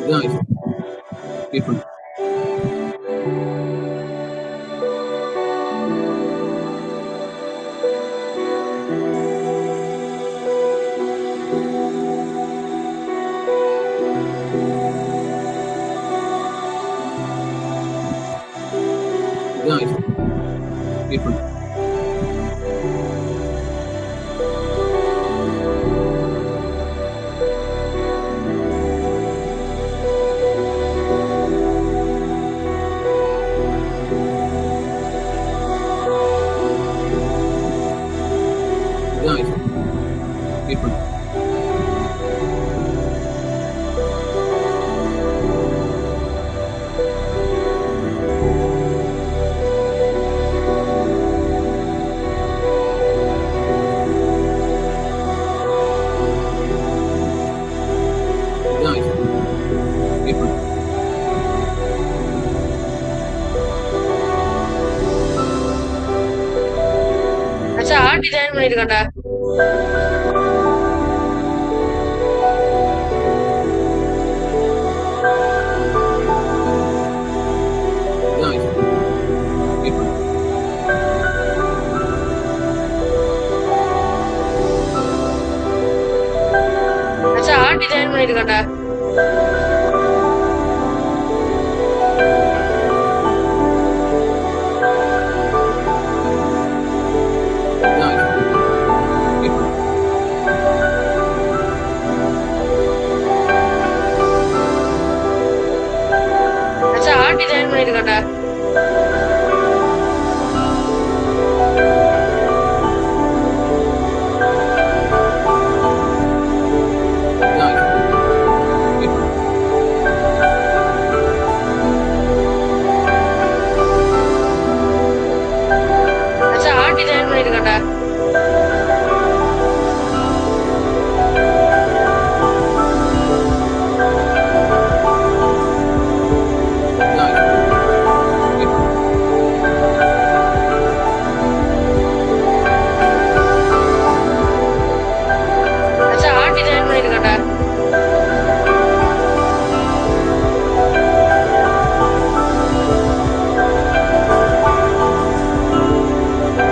Guys, people. Guys, people. Guys, people. Guys, people. अच्छा art design பண்ணிருக்கடா Guys, people. अच्छा art design பண்ணிருக்கடா Guys, people. अच्छा art design பண்ணிருக்கடா Guys, people. अच्छा आर्ट डिजाइन பண்ணிருக்கடா Guys, people. अच्छा आर्ट डिजाइन பண்ணிருக்கடா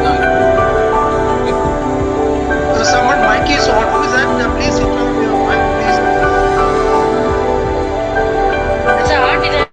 Guys, people. Someone mic is on. Who is that? Please switch off your mic, please. अच्छा art design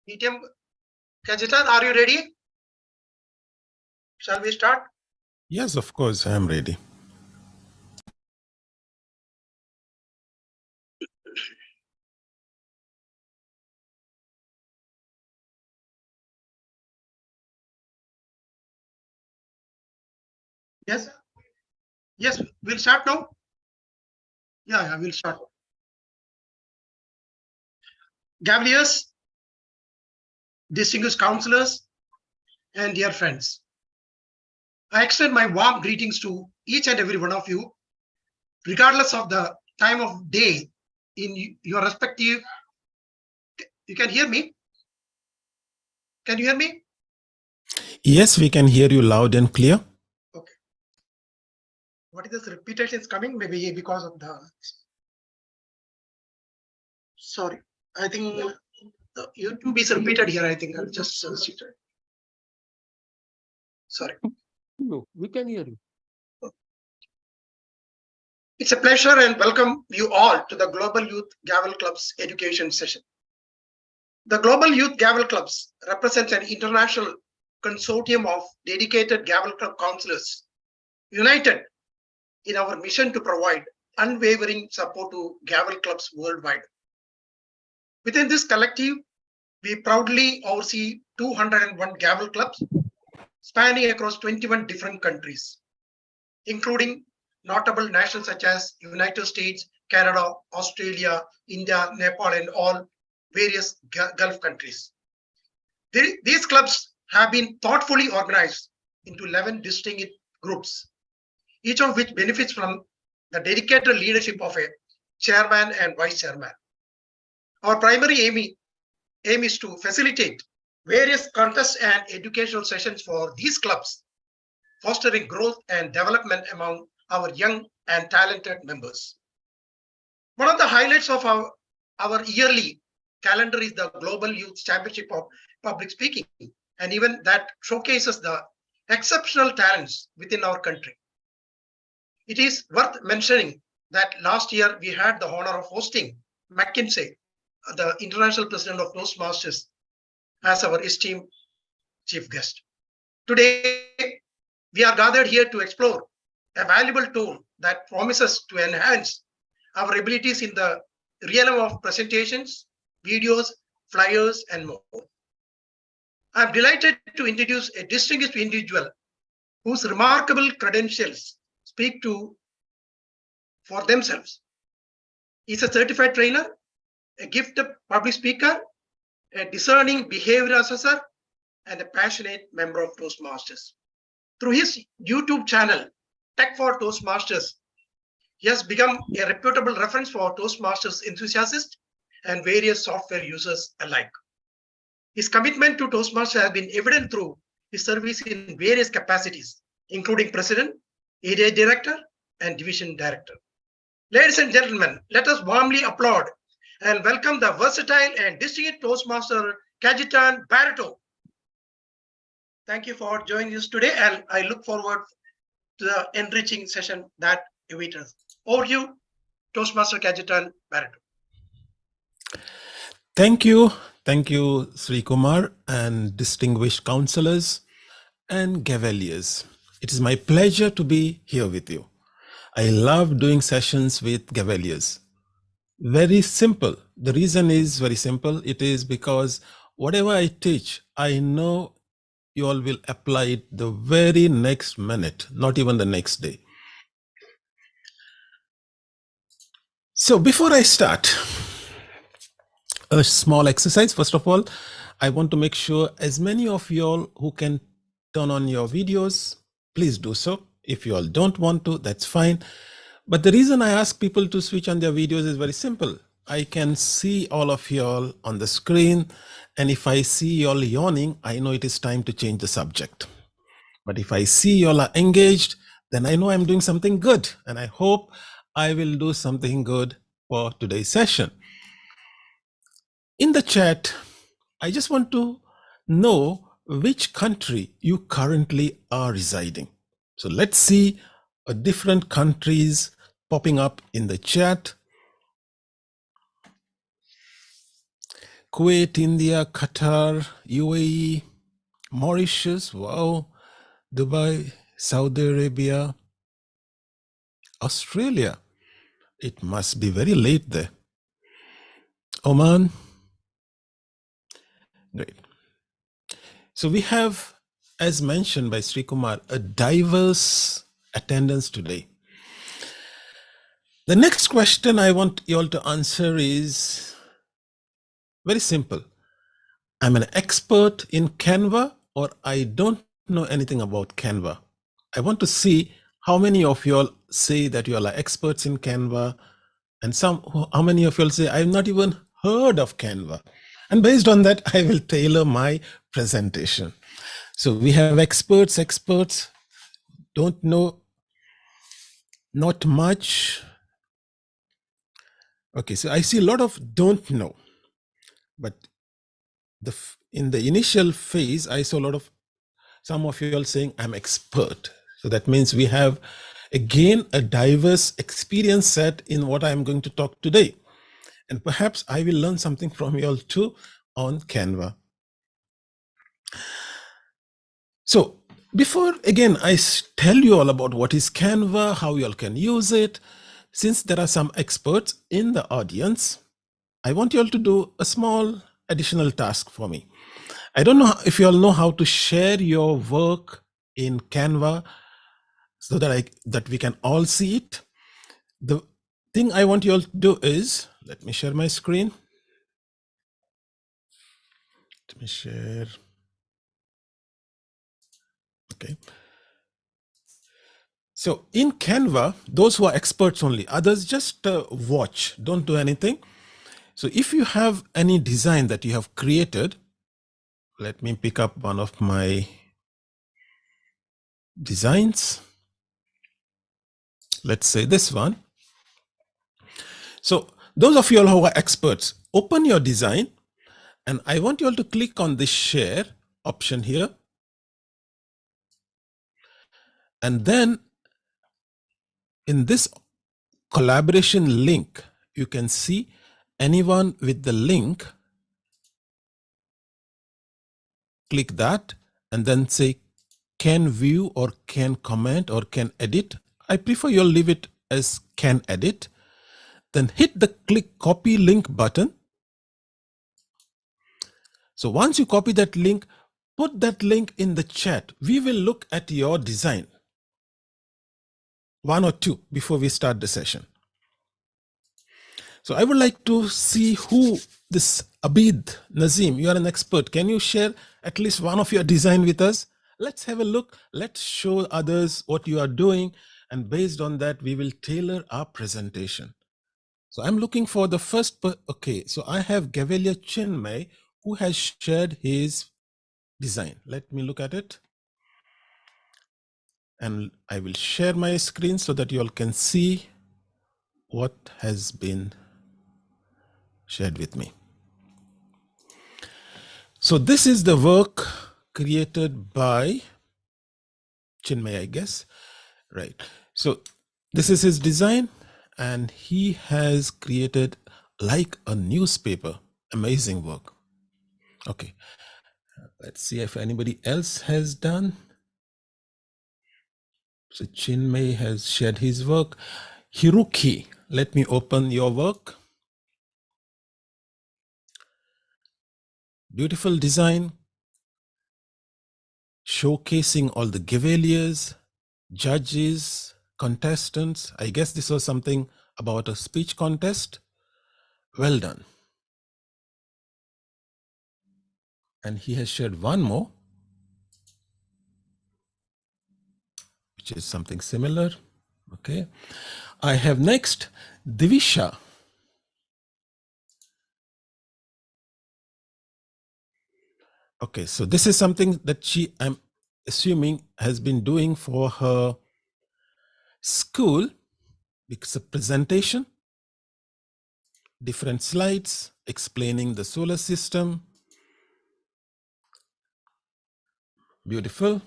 TM Cajetan, are you ready? Shall we start? Yes, of course, I am ready. Yes. Yes, we'll start now. Yeah, we'll start. Cavaliers, distinguished counselors, and dear friends, I extend my warm greetings to each and every one of you, regardless of the time of day in your respective. You can hear me? Can you hear me? Yes, we can hear you loud and clear. Okay. What is this repetition is coming? Maybe because of the. Sorry, I think the YouTube is repeated here. I think I'll just search it. Sorry. No, we can hear you. It's a pleasure and welcome you all to the Global Youth Gavel Club's education session. The Global Youth Gavel Clubs represent an international consortium of dedicated Gavel Club counselors united in our mission to provide unwavering support to Gavel Clubs worldwide. Within this collective, we proudly oversee 201 Gavel Clubs spanning across 21 different countries, including notable nations such as United States, Canada, Australia, India, Nepal, and all various Gulf countries. These clubs have been thoughtfully organized into 11 distinct groups, each of which benefits from the dedicated leadership of a chairman and vice chairman. Our primary aim is to facilitate various contests and educational sessions for these clubs, fostering growth and development among our young and talented members. One of the highlights of our yearly calendar is the Global Youth Championship of Public Speaking, and even that showcases the exceptional talents within our country. It is worth mentioning that last year we had the honor of hosting McKinsey, the international president of Toastmasters, as our esteemed chief guest. Today, we are gathered here to explore a valuable tool that promises to enhance our abilities in the realm of presentations, videos, flyers, and more. I'm delighted to introduce a distinguished individual whose remarkable credentials speak for themselves. He's a certified trainer, a gifted public speaker, a discerning behavior assessor, and a passionate member of Toastmasters. Through his YouTube channel, Tech for Toastmasters, he has become a reputable reference for Toastmasters enthusiasts and various software users alike. His commitment to Toastmasters has been evident through his service in various capacities, including president, area director, and division director. Ladies and gentlemen, let us warmly applaud and welcome the versatile and distinguished Toastmaster Cajetan Barretto. Thank you for joining us today, and I look forward to the enriching session that awaits us. Over to you, Toastmaster Cajetan Barretto. Thank you. Thank you, Sri Kumar, and distinguished counselors and Gaveliers. It is my pleasure to be here with you. I love doing sessions with Gaveliers. Very simple. The reason is very simple. It is because whatever I teach, I know you all will apply it the very next minute, not even the next day. So before I start, a small exercise. First of all, I want to make sure as many of you all who can turn on your videos, please do so. If you all don't want to, that's fine. But the reason I ask people to switch on their videos is very simple. I can see all of you all on the screen, and if I see you all yawning, I know it is time to change the subject. But if I see you all are engaged, then I know I'm doing something good, and I hope I will do something good for today's session. In the chat, I just want to know which country you currently are residing. So let's see different countries popping up in the chat. Kuwait, India, Qatar, UAE, Mauritius, wow, Dubai, Saudi Arabia, Australia. It must be very late there. Oman. Great. So we have, as mentioned by Sri Kumar, a diverse attendance today. The next question I want you all to answer is very simple. I'm an expert in Canva, or I don't know anything about Canva. I want to see how many of you all say that you all are experts in Canva, and how many of you all say, I've not even heard of Canva. And based on that, I will tailor my presentation. So we have experts, don't know, not much. Okay, so I see a lot of don't know, but in the initial phase, I saw some of you all saying I'm expert. So that means we have, again, a diverse experience set in what I'm going to talk today. And perhaps I will learn something from you all too on Canva. So before, again, I tell you all about what is Canva, how you all can use it, since there are some experts in the audience, I want you all to do a small additional task for me. I don't know if you all know how to share your work in Canva so that we can all see it. The thing I want you all to do is, let me share my screen. Let me share. Okay. So in Canva, those who are experts only, others just watch, don't do anything. So if you have any design that you have created, let me pick up one of my designs. Let's say this one. So those of you all who are experts, open your design, and I want you all to click on the share option here. And then in this collaboration link, you can see anyone with the link, click that, and then say can view or can comment or can edit. I prefer you'll leave it as can edit. Then hit the click copy link button. So once you copy that link, put that link in the chat. We will look at your design, one or two, before we start the session. So I would like to see who this Abid Nazim, you are an expert. Can you share at least one of your design with us? Let's have a look. Let's show others what you are doing. And based on that, we will tailor our presentation. So I'm looking for the first. Okay, so I have Gavelia Chinmay who has shared his design. Let me look at it. And I will share my screen so that you all can see what has been shared with me. So this is the work created by Chinmay, I guess. Right. So this is his design, and he has created like a newspaper. Amazing work. Okay. Let's see if anybody else has done. So Chinmay has shared his work. Hiruki, let me open your work. Beautiful design, showcasing all the Gaveliers, judges, contestants. I guess this was something about a speech contest. Well done. And he has shared one more, which is something similar. Okay. I have next Divisha. Okay, so this is something that she, I'm assuming, has been doing for her school. It's a presentation, different slides explaining the solar system. Beautiful.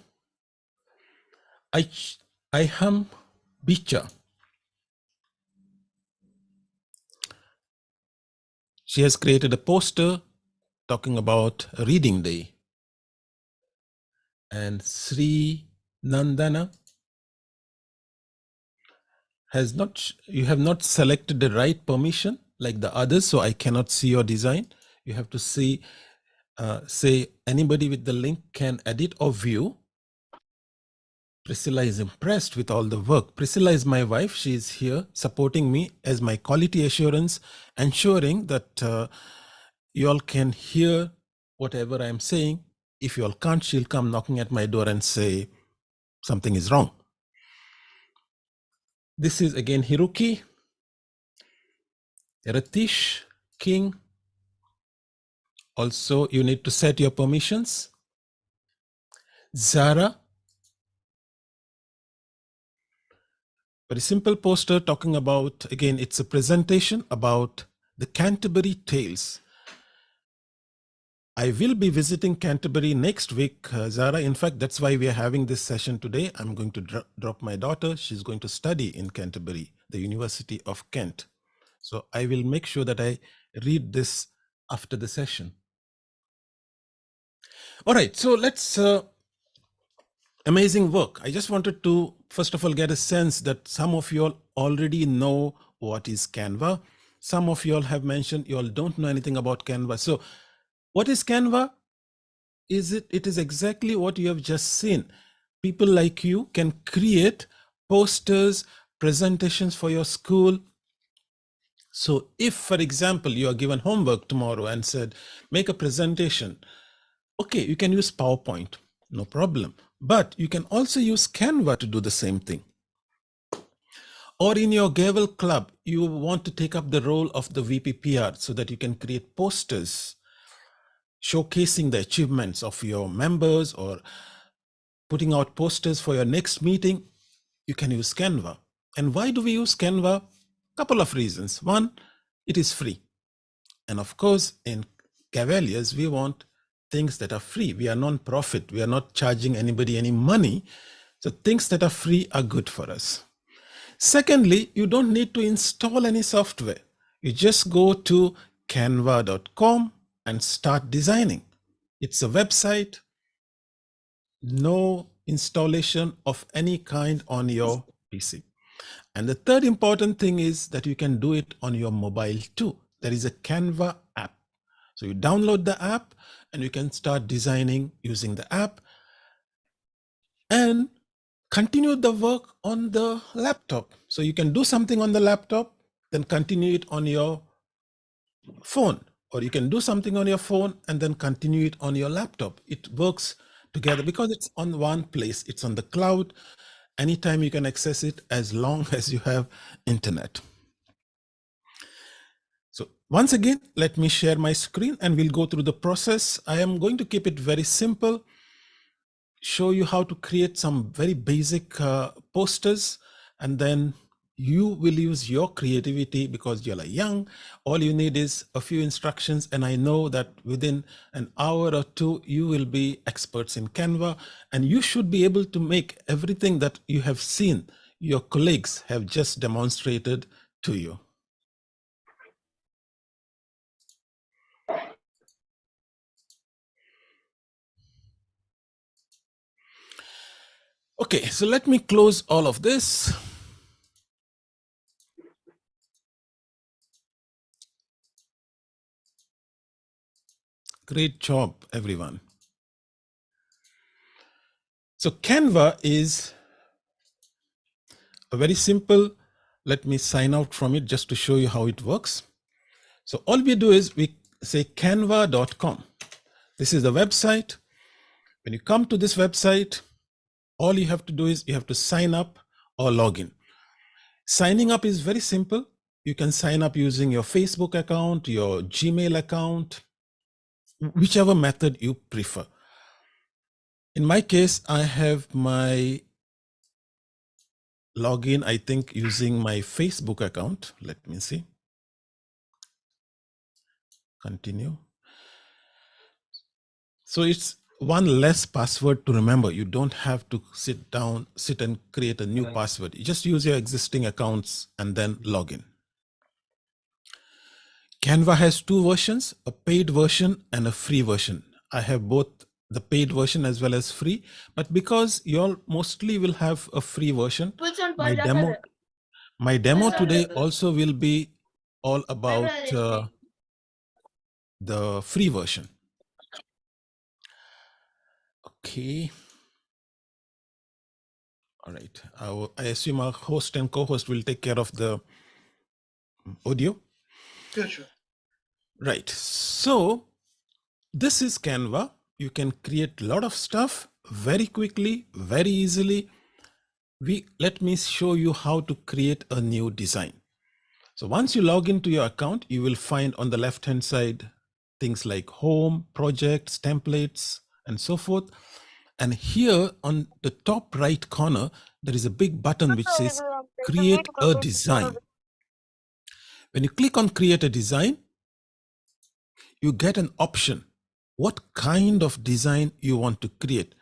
Iham Bicha. She has created a poster talking about reading day. And Sri Nandana has not, you have not selected the right permission like the others, so I cannot see your design. You have to see, say anybody with the link can edit or view. Priscilla is impressed with all the work. Priscilla is my wife. She is here supporting me as my quality assurance, ensuring that you all can hear whatever I'm saying. If you all can't, she'll come knocking at my door and say something is wrong. This is again Hiruki, Ratish, King. Also, you need to set your permissions. Zara, very simple poster talking about, again, it's a presentation about the Canterbury Tales. I will be visiting Canterbury next week, Zara. In fact, that's why we are having this session today. I'm going to drop my daughter. She's going to study in Canterbury, the University of Kent. So I will make sure that I read this after the session. All right, so let's, amazing work. I just wanted to, first of all, get a sense that some of you all already know what is Canva. Some of you all have mentioned you all don't know anything about Canva. So what is Canva? It is exactly what you have just seen. people like you can create posters, presentations for your school. So if, for example, you are given homework tomorrow and said, make a presentation, okay, you can use PowerPoint, no problem. But you can also use Canva to do the same thing. Or in your Gavel club, you want to take up the role of the VPPR so that you can create posters showcasing the achievements of your members or putting out posters for your next meeting, you can use Canva. And why do we use Canva? Couple of reasons. One, it is free. And of course, in Cavaliers, we want things that are free. We are non-profit. We are not charging anybody any money. So things that are free are good for us. Secondly, you don't need to install any software. You just go to canva.com and start designing. It's a website, no installation of any kind on your PC. And the third important thing is that you can do it on your mobile too. There is a Canva app. So you download the app and you can start designing using the app and continue the work on the laptop. So you can do something on the laptop, then continue it on your phone, or you can do something on your phone and then continue it on your laptop. It works together because it's on one place. It's on the cloud. Anytime you can access it as long as you have internet. So once again, let me share my screen and we'll go through the process. I am going to keep it very simple, show you how to create some very basic posters, and then you will use your creativity because you're young. All you need is a few instructions, and I know that within an hour or two you will be experts in Canva, and you should be able to make everything that you have seen your colleagues have just demonstrated to you. Okay, so let me close all of this. Great job, everyone. So Canva is a very simple, let me sign out from it just to show you how it works. So all we do is we say canva.com. This is the website. When you come to this website, all you have to do is you have to sign up or log in. Signing up is very simple. You can sign up using your Facebook account, your Gmail account, whichever method you prefer. In my case, I have my login, I think, using my Facebook account. Let me see. Continue. So it's one less password to remember. You don't have to sit and create a new password. You just use your existing accounts and then log in. Canva has two versions, a paid version and a free version. I have both the paid version as well as free, but because you all mostly will have a free version, my demo today also will be all about the free version. Okay. All right. I assume our host and co-host will take care of the audio. Sure. Right. So this is Canva. You can create a lot of stuff very quickly, very easily. Let me show you how to create a new design. So once you log into your account, you will find on the left-hand side things like home, projects, templates, and so forth. And here on the top right corner, there is a big button which says create a design. When you click on create a design, you get an option, what kind of design you want to create.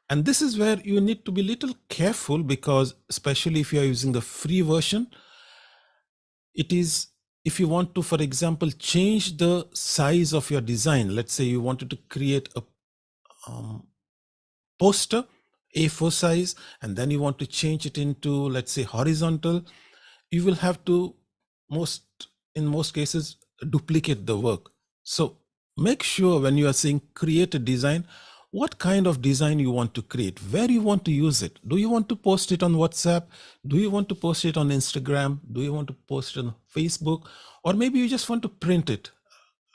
And this is where you need to be a little careful because especially if you are using the free version, it is, if you want to, for example, change the size of your design, let's say you wanted to create a poster, A4 size, and then you want to change it into, let's say, horizontal, you will have to, in most cases, duplicate the work. So make sure when you are saying create a design, what kind of design you want to create, where you want to use it. Do you want to post it on WhatsApp? Do you want to post it on Instagram? Do you want to post it on Facebook? Or maybe you just want to print it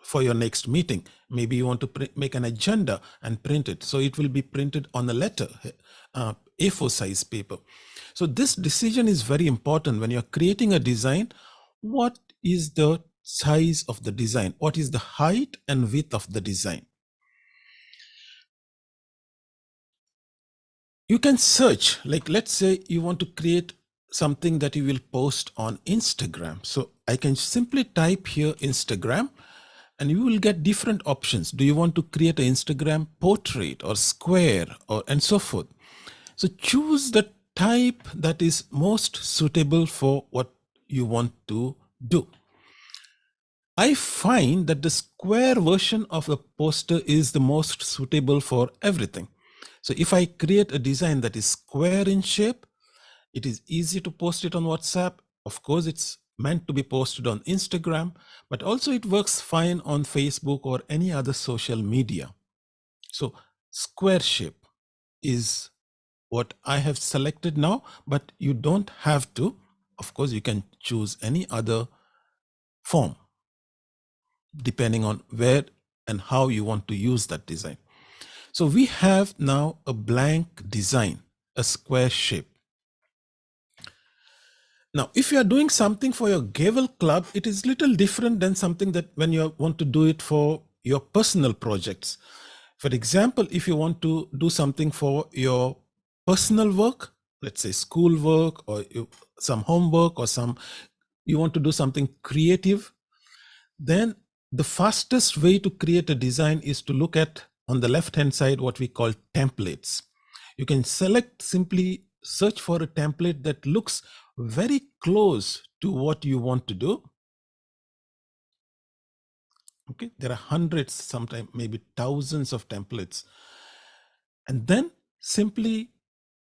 for your next meeting. Maybe you want to make an agenda and print it. So it will be printed on a letter, A4 size paper. So this decision is very important when you're creating a design. What is the size of the design? What is the height and width of the design? You can search, like let's say you want to create something that you will post on Instagram. So I can simply type here Instagram and you will get different options. Do you want to create an Instagram portrait or square or and so forth? So choose the type that is most suitable for what you want to do. I find that the square version of the poster is the most suitable for everything. So if I create a design that is square in shape, it is easy to post it on WhatsApp. Of course, it's meant to be posted on Instagram, but also it works fine on Facebook or any other social media. So square shape is what I have selected now, but you don't have to. Of course, you can choose any other form depending on where and how you want to use that design. So we have now a blank design, a square shape. Now, if you are doing something for your Gavel club, it is little different than something that when you want to do it for your personal projects. For example, if you want to do something for your personal work, let's say school work or some homework or you want to do something creative, then the fastest way to create a design is to look at on the left hand side what we call templates. You can simply search for a template that looks very close to what you want to do. Okay, there are hundreds, sometimes maybe thousands of templates, and then simply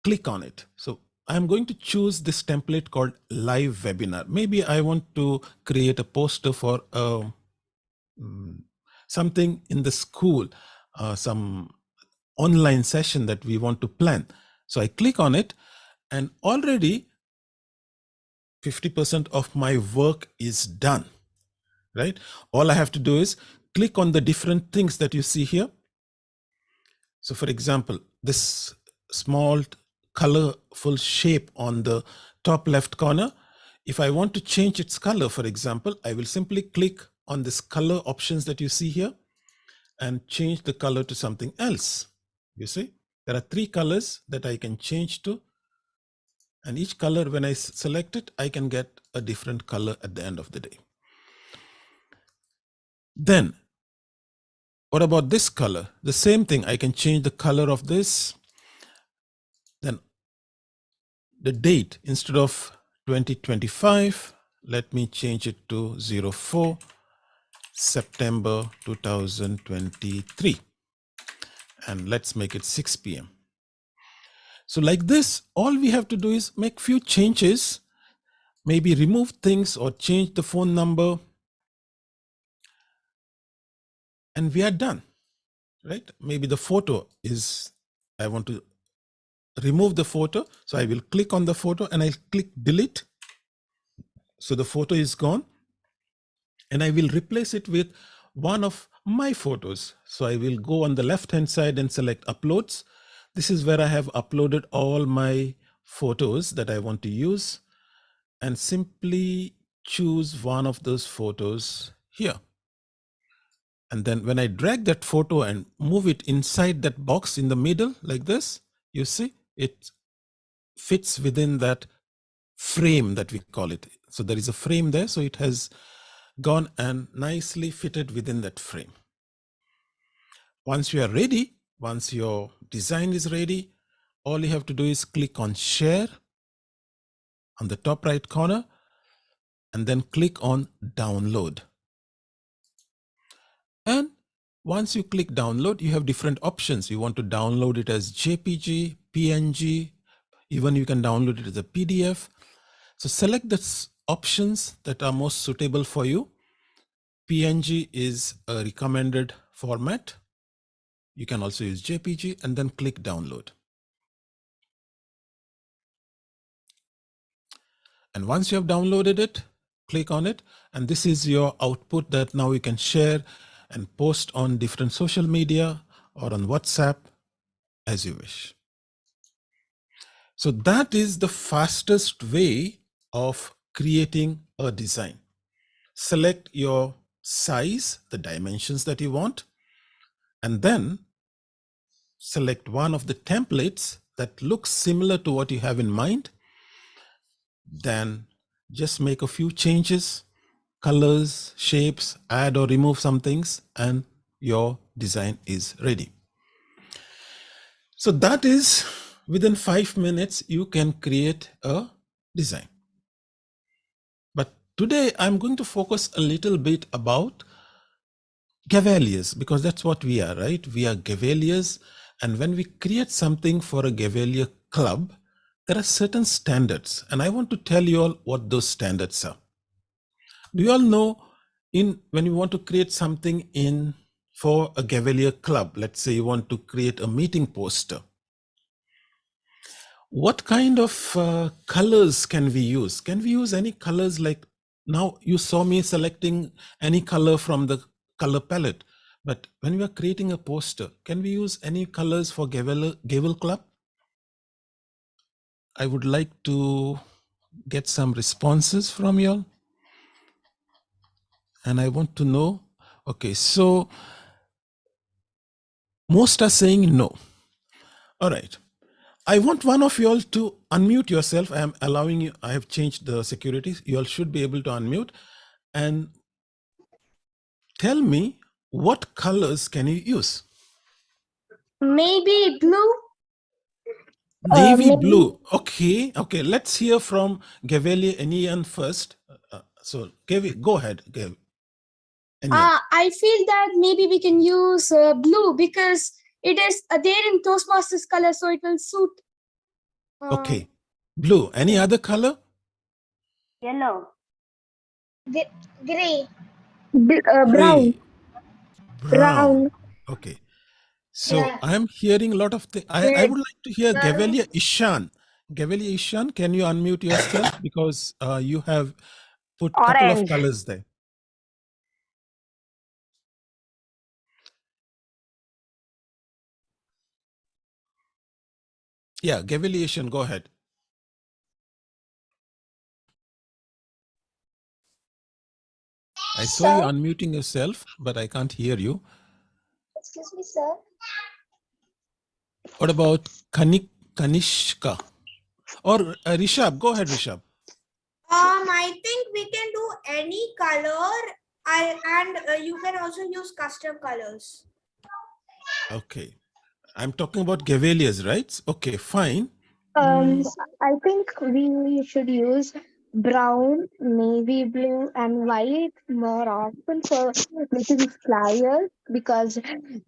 click on it. So I'm going to choose this template called live webinar. Maybe I want to create a poster for something in the school, some online session that we want to plan. So I click on it and already 50% of my work is done, right? All I have to do is click on the different things that you see here. So for example, this small colorful shape on the top left corner, if I want to change its color, for example, I will simply click on this color options that you see here and change the color to something else. You see, there are 3 colors that I can change to. And each color, when I select it, I can get a different color at the end of the day. Then, what about this color? The same thing, I can change the color of this. Then the date, instead of 2025, let me change it to 04 September 2023. And let's make it 6 p.m. So like this, all we have to do is make few changes, maybe remove things or change the phone number, and we are done, right? Maybe the photo is, I want to remove the photo. So I will click on the photo and I'll click delete. So the photo is gone and I will replace it with one of my photos. So I will go on the left hand side and select uploads. This is where I have uploaded all my photos that I want to use, and simply choose one of those photos here. And then when I drag that photo and move it inside that box in the middle like this, you see it fits within that frame that we call it. So there is a frame there. So it has gone and nicely fitted within that frame. Once you are ready, once your design is ready, all you have to do is click on share on the top right corner and then click on download. And once you click download, you have different options. You want to download it as JPG, PNG, even you can download it as a PDF. So select the options that are most suitable for you. PNG is a recommended format. You can also use JPG and then click download. And once you have downloaded it, click on it. And this is your output that now you can share and post on different social media or on WhatsApp as you wish. So that is the fastest way of creating a design. Select your size, the dimensions that you want, and then select one of the templates that looks similar to what you have in mind. Then just make a few changes, colors, shapes, add or remove some things, and your design is ready. So that is within 5 minutes, you can create a design. But today I'm going to focus a little bit about Gavaliers, because that's what we are, right? We are Gavaliers. And when we create something for a Gavalier club, there are certain standards. And I want to tell you all what those standards are. Do you all know when you want to create something for a Gavalier club, let's say you want to create a meeting poster, what kind of colors can we use? Can we use any colors? Like now you saw me selecting any color from the color palette, but when we are creating a poster, can we use any colors for Gavel Club? I would like to get some responses from you all. And I want to know, okay, so most are saying no. All right. I want one of you all to unmute yourself. I am allowing you, I have changed the security. You all should be able to unmute and tell me what colors can you use? Maybe blue. Navy Maybe. blue. Okay. Let's hear from Gaveli Enian first. So Gavi, go ahead, Gav. I feel that maybe we can use blue because it is there in Toastmasters color, so it will suit. Okay. Blue. Any other color? Yellow. Gray. Gray. Brown. Brown. Okay. So I'm hearing a lot of things. I would like to hear Gavelia Ishan. Gavelia Ishan, can you unmute yourself? Because you have put a couple of colors there. Yeah, Gavelia Ishan, go ahead. I saw you unmuting yourself, but I can't hear you. Excuse me, sir. What about Kanishka? Or Rishabh? Go ahead, Rishabh. I think we can do any color, and you can also use custom colors. Okay. I'm talking about Gavelias, right? Okay, fine. I think we should use brown, navy blue, and white more often for making flyers because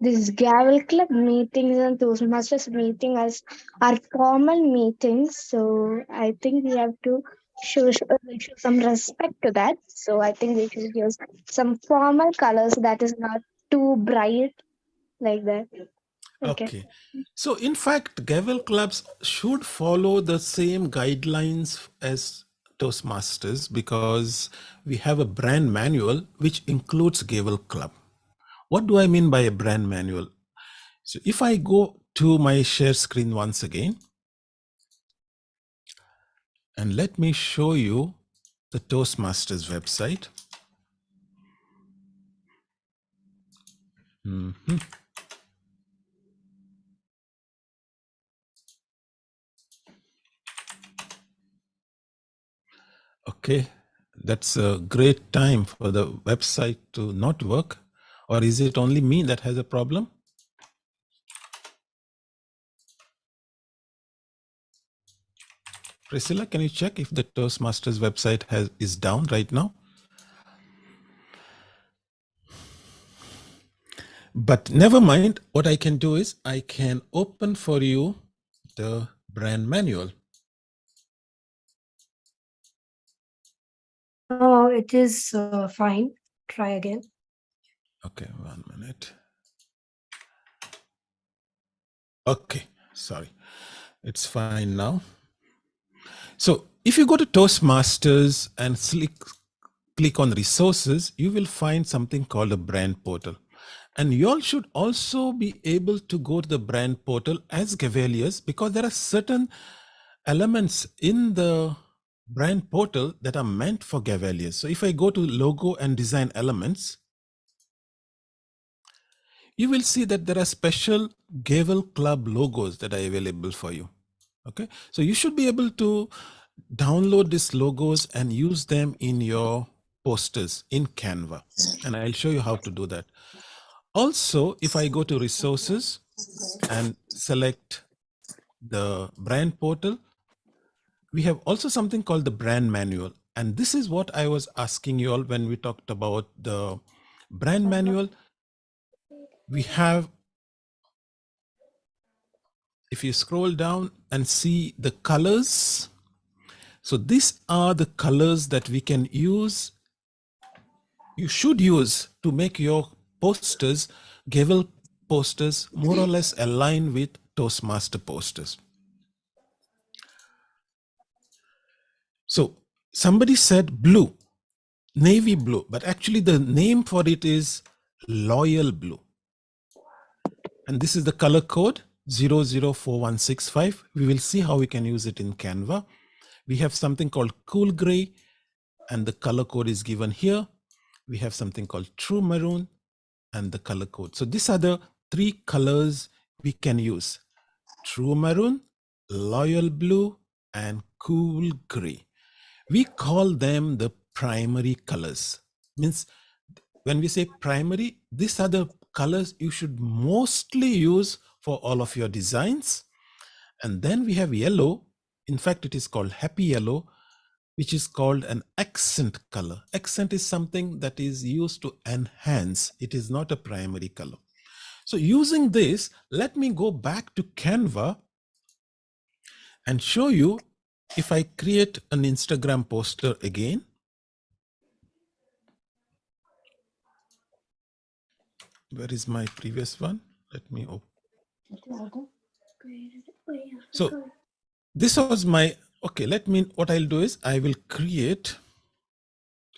this Gavel Club meetings and Toastmasters meetings are formal meetings. So I think we have to show some respect to that. So I think we should use some formal colors that is not too bright like that. Okay. So in fact, Gavel clubs should follow the same guidelines as Toastmasters because we have a brand manual which includes Gavel Club. What do I mean by a brand manual? So if I go to my share screen once again, and let me show you the Toastmasters website. Okay, that's a great time for the website to not work. Or is it only me that has a problem? Priscilla, can you check if the Toastmasters website is down right now? But never mind, what I can do is I can open for you the brand manual. It is fine. Try again. Okay, 1 minute. Okay, sorry. It's fine now. So if you go to Toastmasters and click on resources, you will find something called a brand portal. And you all should also be able to go to the brand portal as Gaveliers, because there are certain elements in the brand portal that are meant for Gaveliers. So if I go to logo and design elements, you will see that there are special Gavel Club logos that are available for you. Okay, so you should be able to download these logos and use them in your posters in Canva. And I'll show you how to do that. Also, if I go to resources and select the brand portal, we have also something called the brand manual. And this is what I was asking you all when we talked about the brand manual. We have, if you scroll down and see the colors, so these are the colors that we can use, you should use to make your posters, Gavel posters, more or less align with Toastmaster posters. So somebody said blue, navy blue, but actually the name for it is loyal blue. And this is the color code 004165. We will see how we can use it in Canva. We have something called cool gray, and the color code is given here. We have something called true maroon and the color code. So these are the three colors we can use: true maroon, loyal blue, and cool gray. We call them the primary colors. Means when we say primary, these are the colors you should mostly use for all of your designs. And then we have yellow. In fact, it is called happy yellow, which is called an accent color. Accent is something that is used to enhance. It is not a primary color. So using this, let me go back to Canva and show you. If I create an Instagram poster again, where is my previous one? Let me open. So this was my, okay, what I'll do is I will create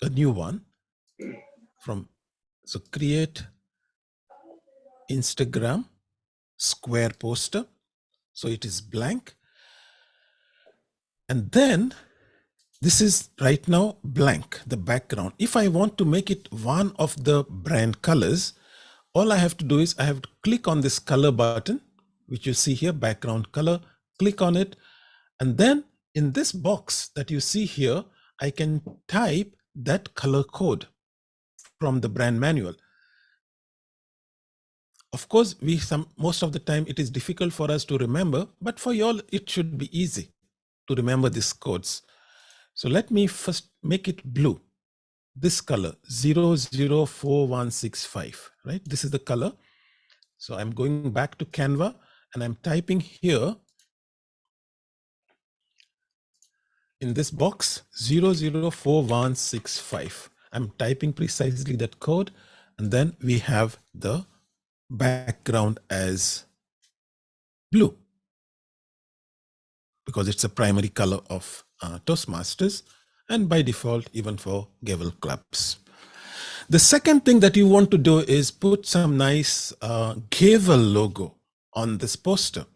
a new one so create Instagram square poster. So it is blank. And then this is right now blank, the background. If I want to make it one of the brand colors, all I have to do is I have to click on this color button, which you see here, background color, click on it. And then in this box that you see here, I can type that color code from the brand manual. Of course, most of the time it is difficult for us to remember, but for you all, it should be easy to remember these codes. So let me first make it blue. This color 004165, right? This is the color. So I'm going back to Canva and I'm typing here in this box 004165. I'm typing precisely that code, and then we have the background as blue because it's a primary color of Toastmasters, and by default even for Gavel clubs. The second thing that you want to do is put some nice Gavel logo on this poster.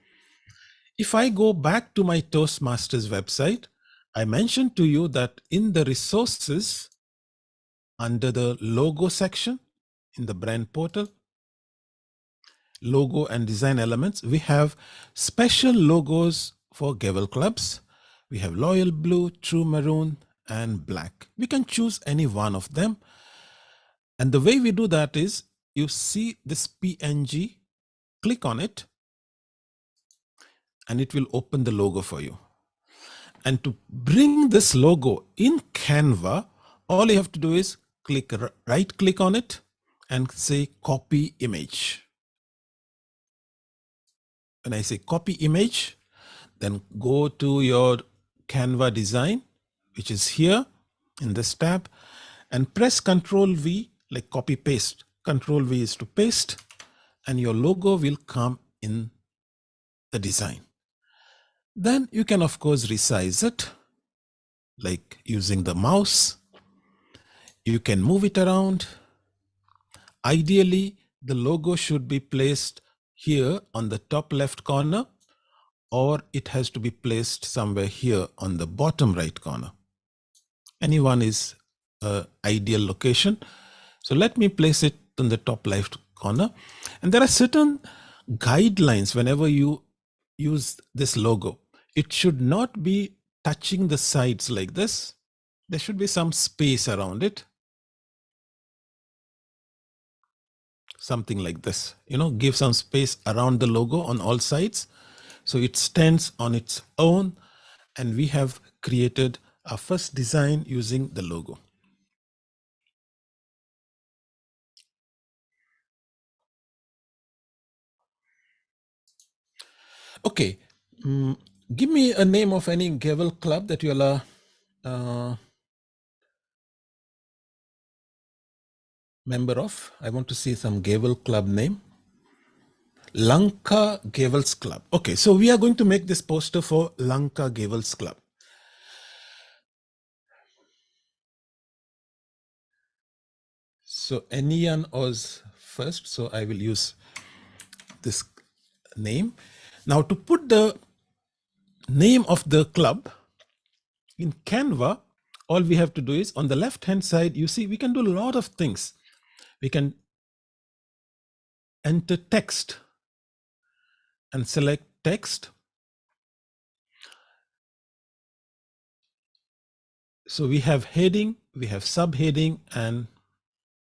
If I go back to my Toastmasters website, I mentioned to you that in the resources, under the logo section in the brand portal, logo and design elements, we have special logos for Gavel clubs. We have loyal blue, true maroon, and black. We can choose any one of them. And the way we do that is you see this PNG, click on it, and it will open the logo for you. And to bring this logo in Canva, all you have to do is right click on it and say copy image. When I say copy image, then go to your Canva design, which is here in this tab, and press Ctrl V, like copy paste. Ctrl V is to paste, and your logo will come in the design. Then you can of course resize it, like using the mouse. You can move it around. Ideally, the logo should be placed here on the top left corner, or it has to be placed somewhere here on the bottom right corner. Any one is an ideal location. So let me place it on the top left corner. And there are certain guidelines whenever you use this logo. It should not be touching the sides like this. There should be some space around it. Something like this, give some space around the logo on all sides. So it stands on its own, and we have created our first design using the logo. Okay, give me a name of any Gavel club that you are member of. I want to see some Gavel club name. Lanka Gavels Club. Okay, so we are going to make this poster for Lanka Gavels Club. So Anian was first, so I will use this name. Now to put the name of the club in Canva, all we have to do is on the left hand side, you see we can do a lot of things. We can enter text and select text. So we have heading, we have subheading and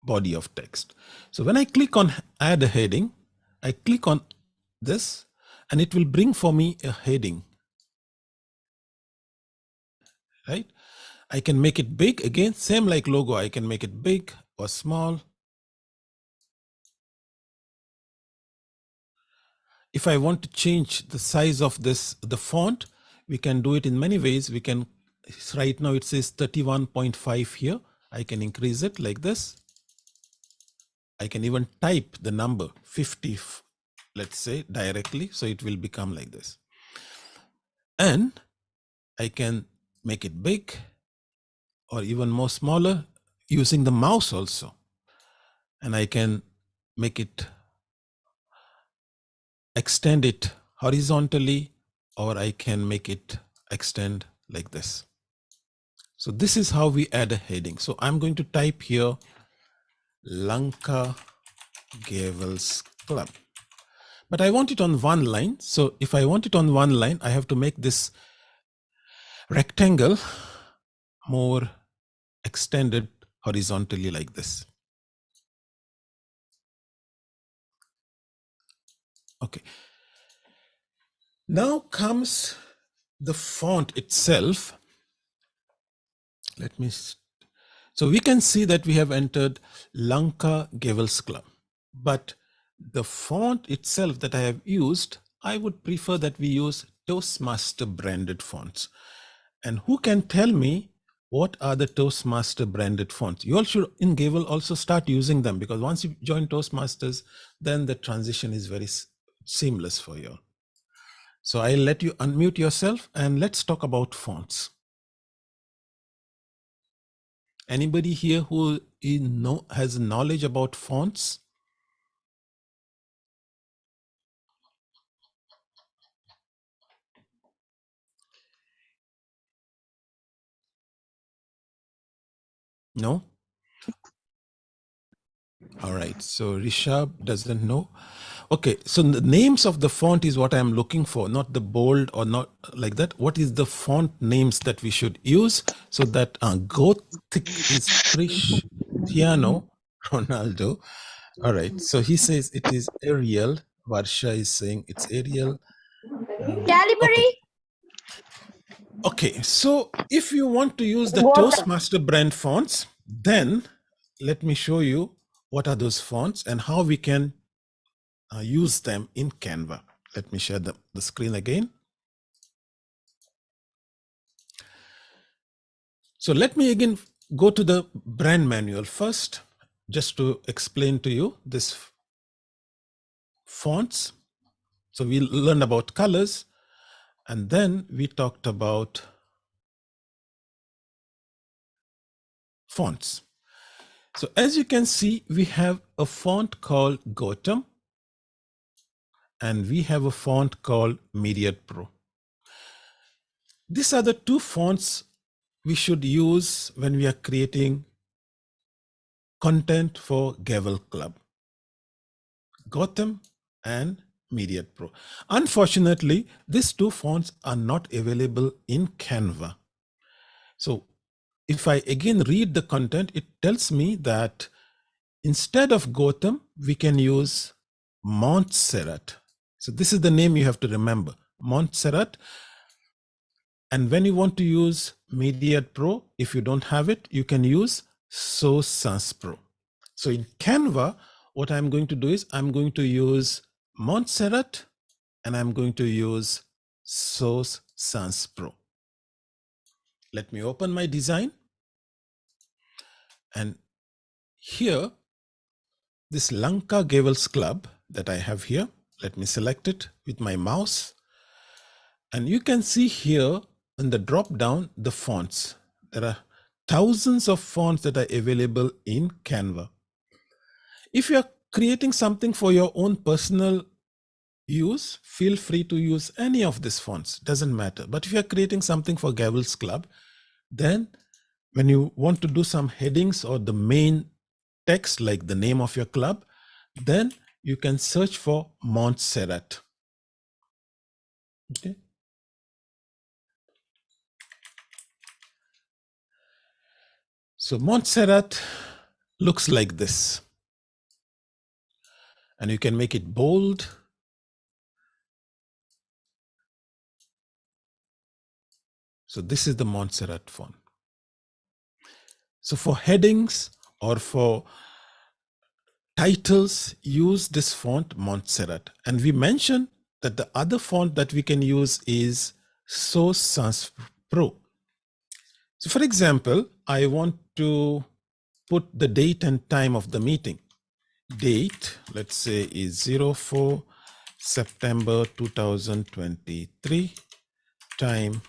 body of text. So when I click on add a heading, I click on this and it will bring for me a heading. Right? I can make it big, again, same like logo. I can make it big or small. If I want to change the size of the font, we can do it in many ways. We can, right now it says 31.5 here. I can increase it like this. I can even type the number 50, let's say, directly. So it will become like this. And I can make it big or even more smaller using the mouse also. And I can make it, extend it horizontally, or I can make it extend like this. So this is how we add a heading. So I'm going to type here Lanka Gavels Club, but I want it on one line. So if I want it on one line, I have to make this rectangle more extended horizontally like this. Okay. Now comes the font itself. Let me, so we can see that we have entered Lanka Gavels Club, but the font itself that I have used, I would prefer that we use Toastmaster branded fonts. And who can tell me what are the Toastmaster branded fonts? You all should in Gavel also start using them, because once you join Toastmasters, then the transition is very seamless for you. So I'll let you unmute yourself and let's talk about fonts. Anybody here who has knowledge about fonts? No? All right, so Rishabh doesn't know. Okay, so the names of the font is what I'm looking for, not the bold or not like that. What is the font names that we should use so that Gothic is Cristiano Ronaldo. All right, so he says it is Arial. Varsha is saying it's Arial. Calibri. Okay, so if you want to use the Toastmaster brand fonts, then let me show you what are those fonts and how we can use them in Canva. Let me share the screen again. So let me again go to the brand manual first, just to explain to you this fonts. So we learned about colors, and then we talked about fonts. So as you can see, we have a font called Gotham, and we have a font called Myriad Pro. These are the two fonts we should use when we are creating content for Gavel Club, Gotham and Myriad Pro. Unfortunately, these two fonts are not available in Canva. So if I again read the content, it tells me that instead of Gotham, we can use Montserrat. So this is the name you have to remember, Montserrat. And when you want to use Myriad Pro, if you don't have it, you can use Source Sans Pro. So in Canva, what I'm going to do is I'm going to use Montserrat and I'm going to use Source Sans Pro. Let me open my design. And here, this Lanka Gavels Club that I have here, let me select it with my mouse. And you can see here in the drop down the fonts. There are thousands of fonts that are available in Canva. If you are creating something for your own personal use, feel free to use any of these fonts, doesn't matter. But if you are creating something for Gavels Club, then when you want to do some headings or the main text like the name of your club, then you can search for Montserrat. Okay. So Montserrat looks like this. And you can make it bold. So this is the Montserrat font. So for headings or for titles, use this font Montserrat. And we mentioned that the other font that we can use is Source Sans Pro. So for example, I want to put the date and time of the meeting. Date, let's say, is 04 September 2023, time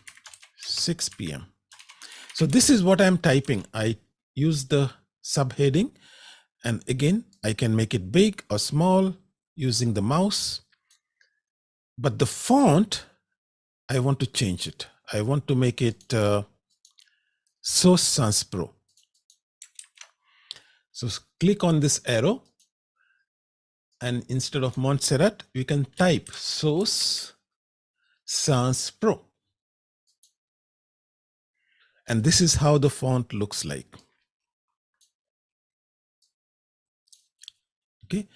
6 p.m. So this is what I'm typing. I use the subheading, and again, I can make it big or small using the mouse. But the font, I want to change it. I want to make it Source Sans Pro. So click on this arrow, and instead of Montserrat, we can type Source Sans Pro. And this is how the font looks like. Okay.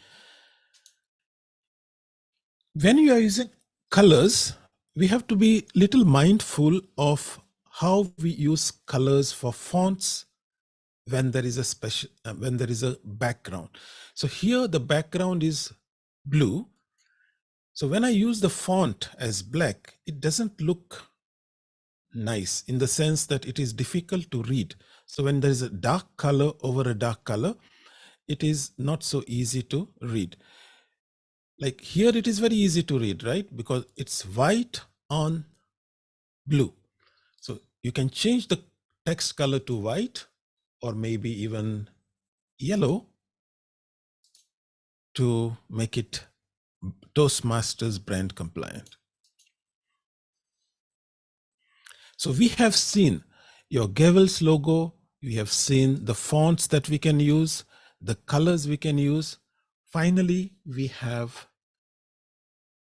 When you are using colors, we have to be little mindful of how we use colors for fonts when there is a background. So here the background is blue. So when I use the font as black, it doesn't look nice in the sense that it is difficult to read. So when there is a dark color over a dark color, it is not so easy to read. Like here, it is very easy to read, right? Because it's white on blue. So you can change the text color to white or maybe even yellow to make it Toastmasters brand compliant. So we have seen your Gavels logo. We have seen the fonts that we can use, the colors we can use. Finally, we have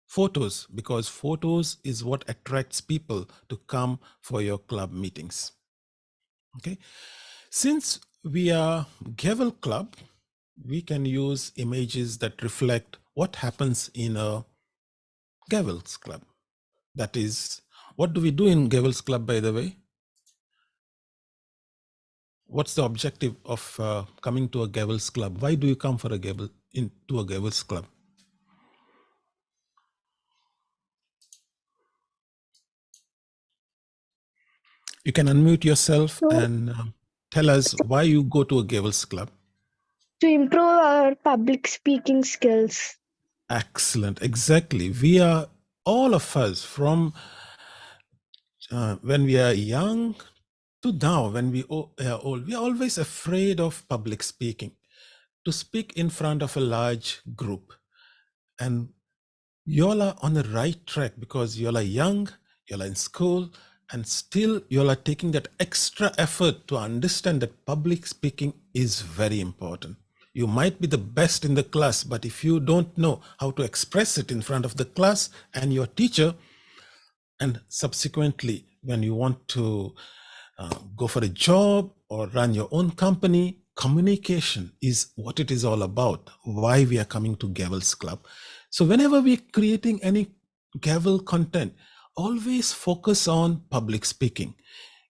photos, because photos is what attracts people to come for your club meetings. Okay. Since we are Gavel Club, we can use images that reflect what happens in a Gavels Club. That is, what do we do in Gavels Club, by the way? What's the objective of coming to a Gavels Club? Why do you come for a to a Gavels Club? You can unmute yourself and tell us why you go to a Gavels Club. To improve our public speaking skills. Excellent. Exactly. We are, all of us, from when we are young to now, when we are old, we are always afraid of public speaking, to speak in front of a large group. And you all are on the right track because you all are young, you all are in school, and still you all are taking that extra effort to understand that public speaking is very important. You might be the best in the class, but if you don't know how to express it in front of the class and your teacher, and subsequently when you want to go for a job or run your own company, communication is what it is all about, why we are coming to Gavel's Club. So whenever we're creating any Gavel content, always focus on public speaking.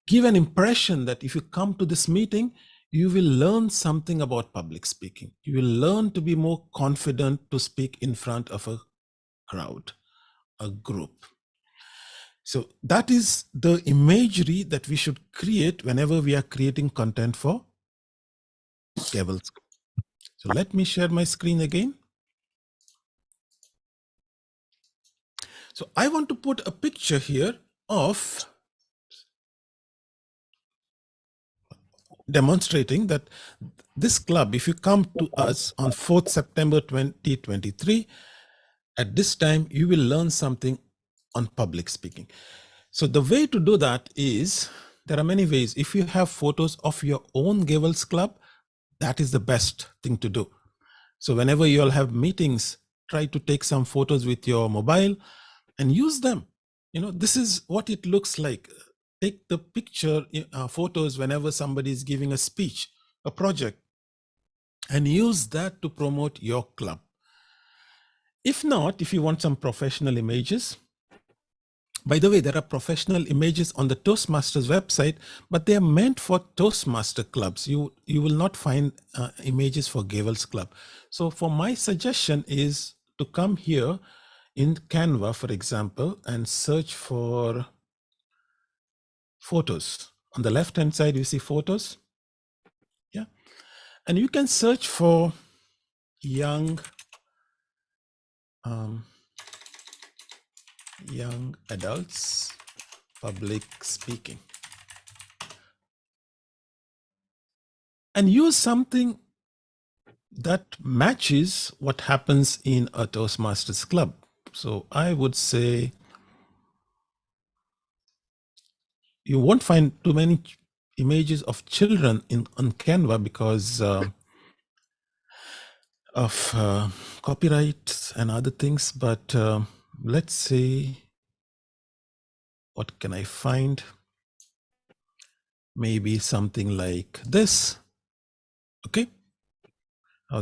Give an impression that if you come to this meeting, you will learn something about public speaking. You will learn to be more confident to speak in front of a crowd, a group. So that is the imagery that we should create whenever we are creating content for Gavel's. So let me share my screen again. So I want to put a picture here of demonstrating that this club, if you come to us on 4th September 2023, at this time, you will learn something on public speaking. So the way to do that is, there are many ways. If you have photos of your own Gavel's Club, that is the best thing to do. So whenever you all have meetings, try to take some photos with your mobile and use them. You know, this is what it looks like. Take the picture photos whenever somebody is giving a speech, a project, and use that to promote your club. If not, if you want some professional images, by the way, there are professional images on the Toastmasters website, but they are meant for Toastmaster clubs. You will not find images for Gavel's Club. So for my suggestion is to come here in Canva, for example, and search for photos. On the left-hand side, you see photos. Yeah. And you can search for young adults public speaking, and use something that matches what happens in a Toastmasters club. So I would say you won't find too many images of children on Canva because of copyright and other things. But let's see, what can I find? Maybe something like this. Okay.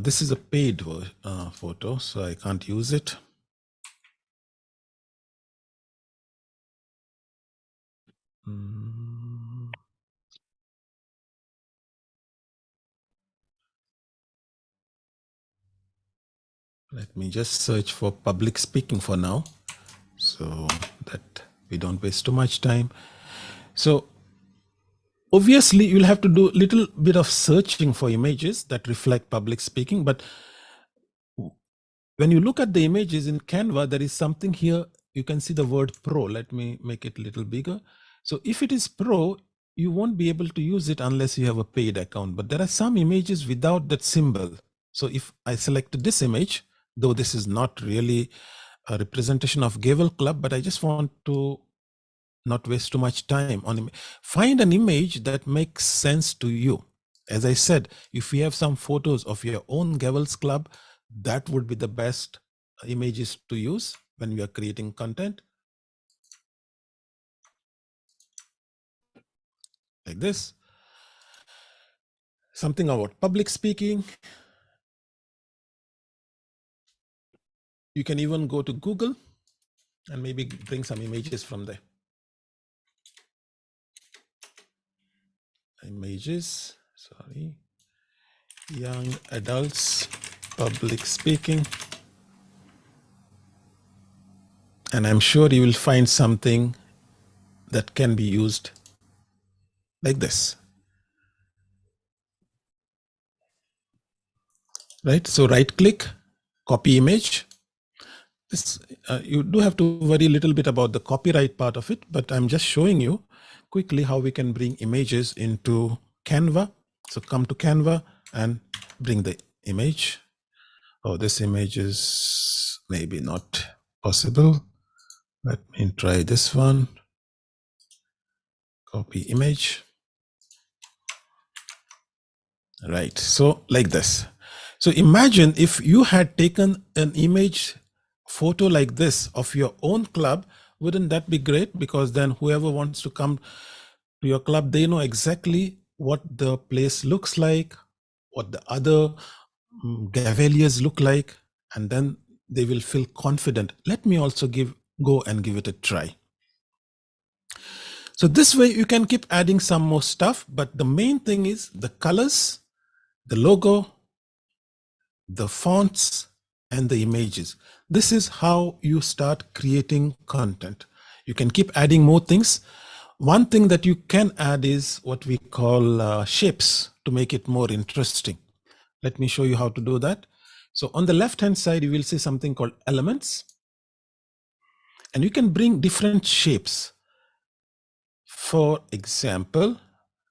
This is a paid photo, so I can't use it. Let me just search for public speaking for now, so that we don't waste too much time. So obviously you'll have to do a little bit of searching for images that reflect public speaking, but when you look at the images in Canva, there is something here. You can see the word pro. Let me make it a little bigger. So if it is pro, you won't be able to use it unless you have a paid account, but there are some images without that symbol. So if I select this image, though this is not really a representation of Gavel Club, but I just want to not waste too much time on it. Find an image that makes sense to you. As I said, if you have some photos of your own Gavel's Club, that would be the best images to use when we are creating content. Like this. Something about public speaking. You can even go to Google and maybe bring some images from there. Images, sorry. Young adults, public speaking. And I'm sure you will find something that can be used like this. Right, so right click, copy image, this, you do have to worry a little bit about the copyright part of it, but I'm just showing you quickly how we can bring images into Canva. So come to Canva and bring the image. Oh, this image is maybe not possible. Let me try this one. Copy image. Right, so like this. So imagine if you had taken an image photo like this of your own club, wouldn't that be great? Because then whoever wants to come to your club, they know exactly what the place looks like, what the other Gaveliers look like, and then they will feel confident. Let me also go and give it a try. So this way you can keep adding some more stuff, but the main thing is the colors, the logo, the fonts, and the images. This is how you start creating content. You can keep adding more things. One thing that you can add is what we call shapes to make it more interesting. Let me show you how to do that. So on the left hand side, you will see something called elements. And you can bring different shapes. For example,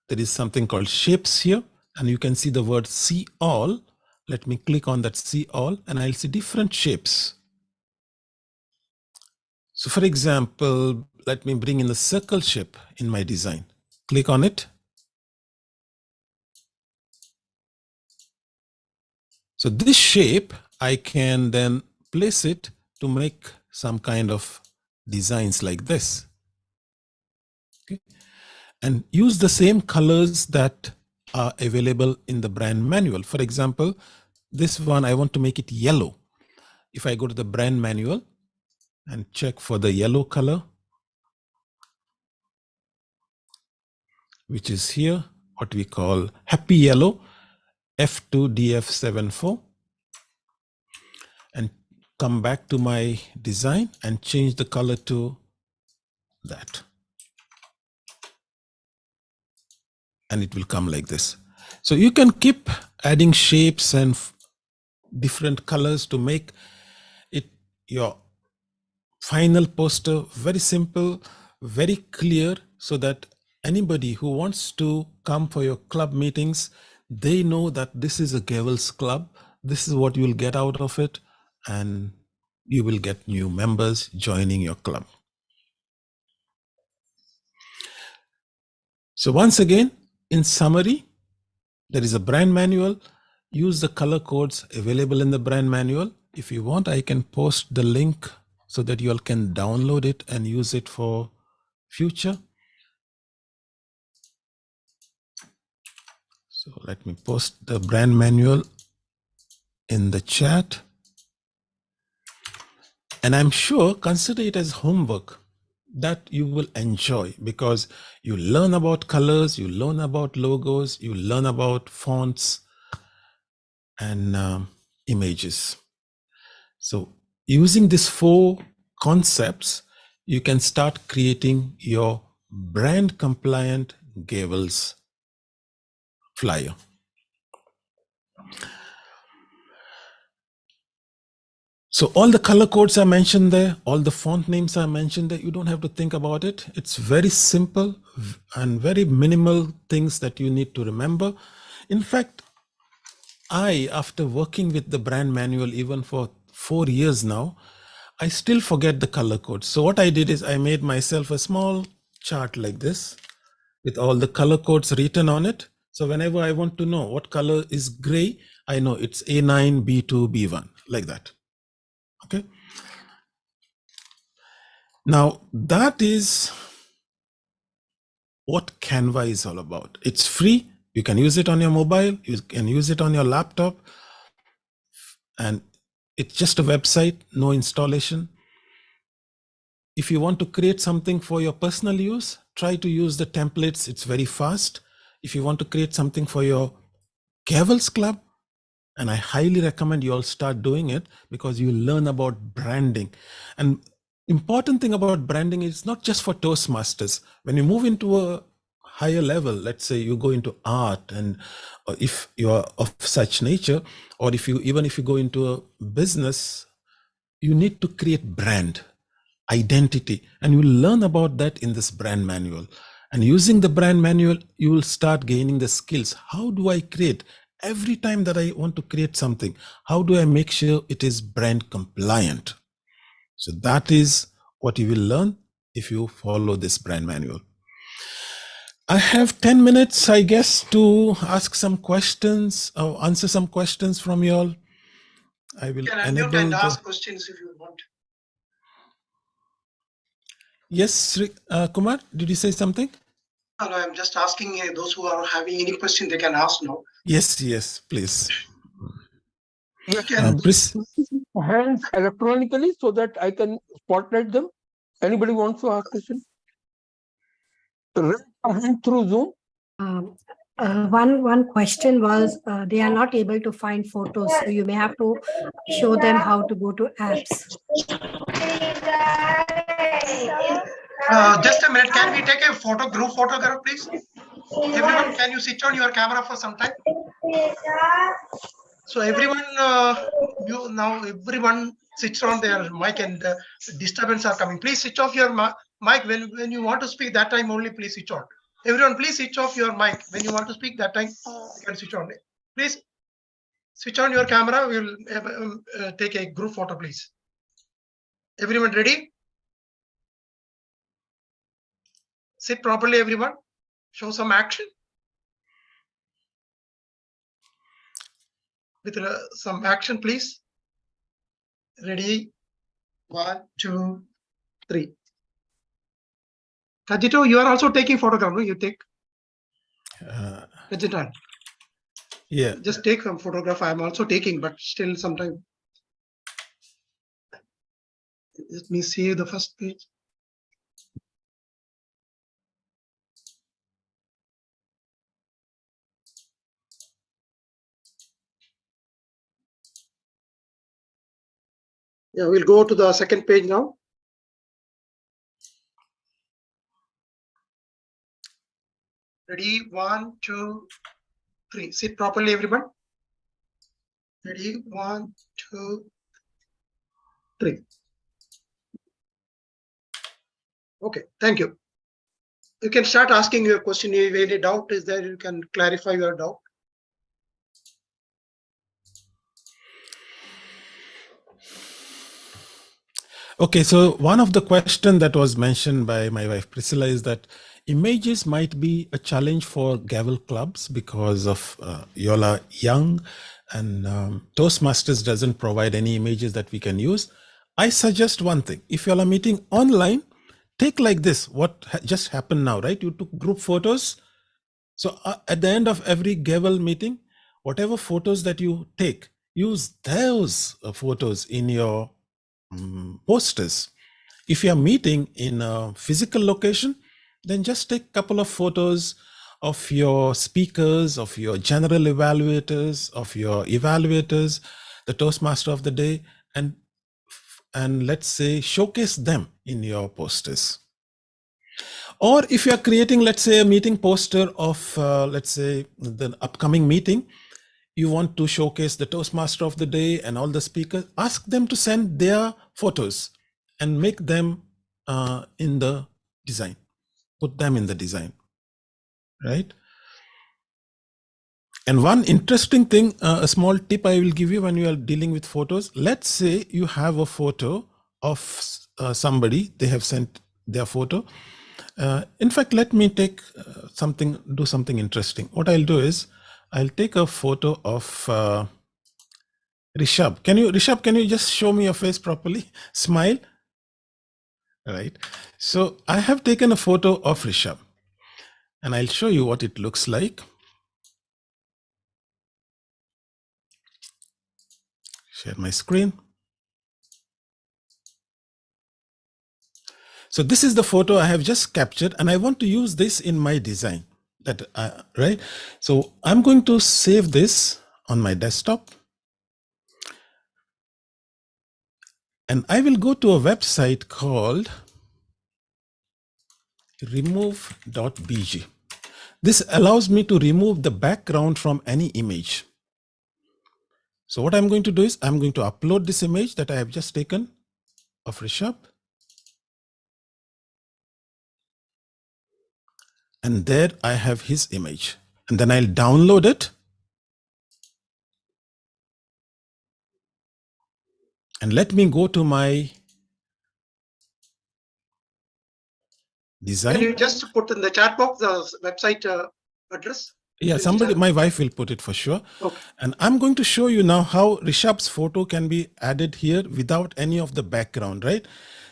there is something called shapes here, and you can see the word see all. Let me click on that see all, and I'll see different shapes. So for example, let me bring in the circle shape in my design. Click on it. So this shape, I can then place it to make some kind of designs like this. Okay. And use the same colors that are available in the brand manual. For example, this one, I want to make it yellow. If I go to the brand manual and check for the yellow color, which is here, what we call happy yellow, F2DF74, and come back to my design and change the color to that. And it will come like this. So you can keep adding shapes and different colors to make it your final poster very simple, very clear, so that anybody who wants to come for your club meetings, they know that this is a Gavel's club. This is what you will get out of it, and you will get new members joining your club. So once again, in summary, there is a brand manual. Use the color codes available in the brand manual. If you want, I can post the link so that you all can download it and use it for future. So let me post the brand manual in the chat. And I'm sure, consider it as homework that you will enjoy, because you learn about colors, you learn about logos, you learn about fonts and images. So using these 4 concepts, you can start creating your brand compliant Gavel's flyer. So all the color codes are mentioned there, all the font names are mentioned there. You don't have to think about it. It's very simple and very minimal things that you need to remember. In fact, after working with the brand manual even for 4 years now, I still forget the color codes. So what I did is I made myself a small chart like this with all the color codes written on it. So whenever I want to know what color is gray, I know it's A9, B2, B1, like that. Okay. Now that is what Canva is all about. It's free. You can use it on your mobile. You can use it on your laptop. And it's just a website, no installation. If you want to create something for your personal use, try to use the templates. It's very fast. If you want to create something for your Gavel's club, and I highly recommend you all start doing it, because you learn about branding. And important thing about branding is not just for Toastmasters. When you move into a higher level, let's say you go into art, and if you are of such nature, or even if you go into a business, you need to create brand identity, and you will learn about that in this brand manual. And using the brand manual, you will start gaining the skills. How do I create? Every time that I want to create something, how do I make sure it is brand compliant? So that is what you will learn if you follow this brand manual. I have 10 minutes, I guess, to ask some questions or answer some questions from you all. I will You can unmute enable and the... ask questions if you want. Yes, Kumar, did you say something? No, I'm just asking those who are having any question, they can ask now. Yes, please. Yes, Can- hands electronically so that I can spotlight them. Anybody wants to ask question? Raise your hand through Zoom. One question was they are not able to find photos, so you may have to show them how to go to apps. Just a minute, can we take a group photograph, please? Everyone, can you switch on your camera for some time? So everyone, everyone switch on their mic, and disturbance are coming. Please switch off your mic when you want to speak. That time only, please switch on. Everyone, please switch off your mic when you want to speak. That time you can switch on. Please switch on your camera. We'll take a group photo, please. Everyone ready? Sit properly, everyone. Show some action with some action, please. Ready? 1, 2, 3. Kajito, you are also taking photograph. No? You take. Kajitan. Yeah. Just take some photograph. I am also taking, but still sometimes. Let me see the first page. Yeah, we'll go to the second page now. Ready? 1, 2, 3. Sit properly, everyone. Ready? 1, 2, 3. Okay, thank you. You can start asking your question. If any doubt is there, you can clarify your doubt. Okay, so one of the question that was mentioned by my wife Priscilla is that images might be a challenge for Gavel clubs because of you all are young, and Toastmasters doesn't provide any images that we can use. I suggest one thing: if you all are meeting online, take like this. What just happened now, right? You took group photos. So at the end of every Gavel meeting, whatever photos that you take, use those photos in your posters. If you are meeting in a physical location, then just take a couple of photos of your speakers, of your general evaluators, of your evaluators, the Toastmaster of the day, and let's say showcase them in your posters. Or if you are creating, let's say, a meeting poster of, let's say, the upcoming meeting, you want to showcase the Toastmaster of the day and all the speakers, ask them to send their photos and make them in the design, put them in the design, right? And one interesting thing, a small tip I will give you when you are dealing with photos. Let's say you have a photo of somebody, they have sent their photo. In fact, let me take do something interesting. What I'll do is I'll take a photo of Rishabh. Rishabh, can you just show me your face properly? Smile. All right. So I have taken a photo of Rishabh, and I'll show you what it looks like. Share my screen. So this is the photo I have just captured, and I want to use this in my design. Right. So I'm going to save this on my desktop. And I will go to a website called remove.bg. This allows me to remove the background from any image. So what I'm going to do is I'm going to upload this image that I have just taken of Rishabh. And there I have his image. And then I'll download it. And let me go to my design. Can you just put in the chat box the website address? Yeah, somebody, my wife will put it for sure. Okay. And I'm going to show you now how Rishabh's photo can be added here without any of the background, right?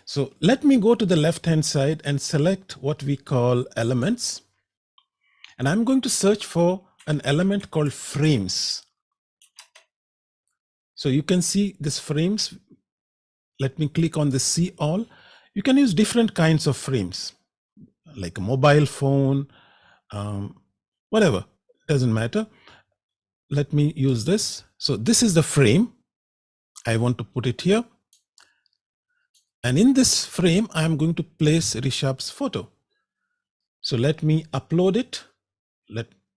So let me go to the left-hand side and select what we call elements. And I'm going to search for an element called frames. So you can see this frames. Let me click on the see all. You can use different kinds of frames, like a mobile phone, whatever, doesn't matter. Let me use this. So this is the frame. I want to put it here. And in this frame, I'm going to place Rishabh's photo. So let me upload it.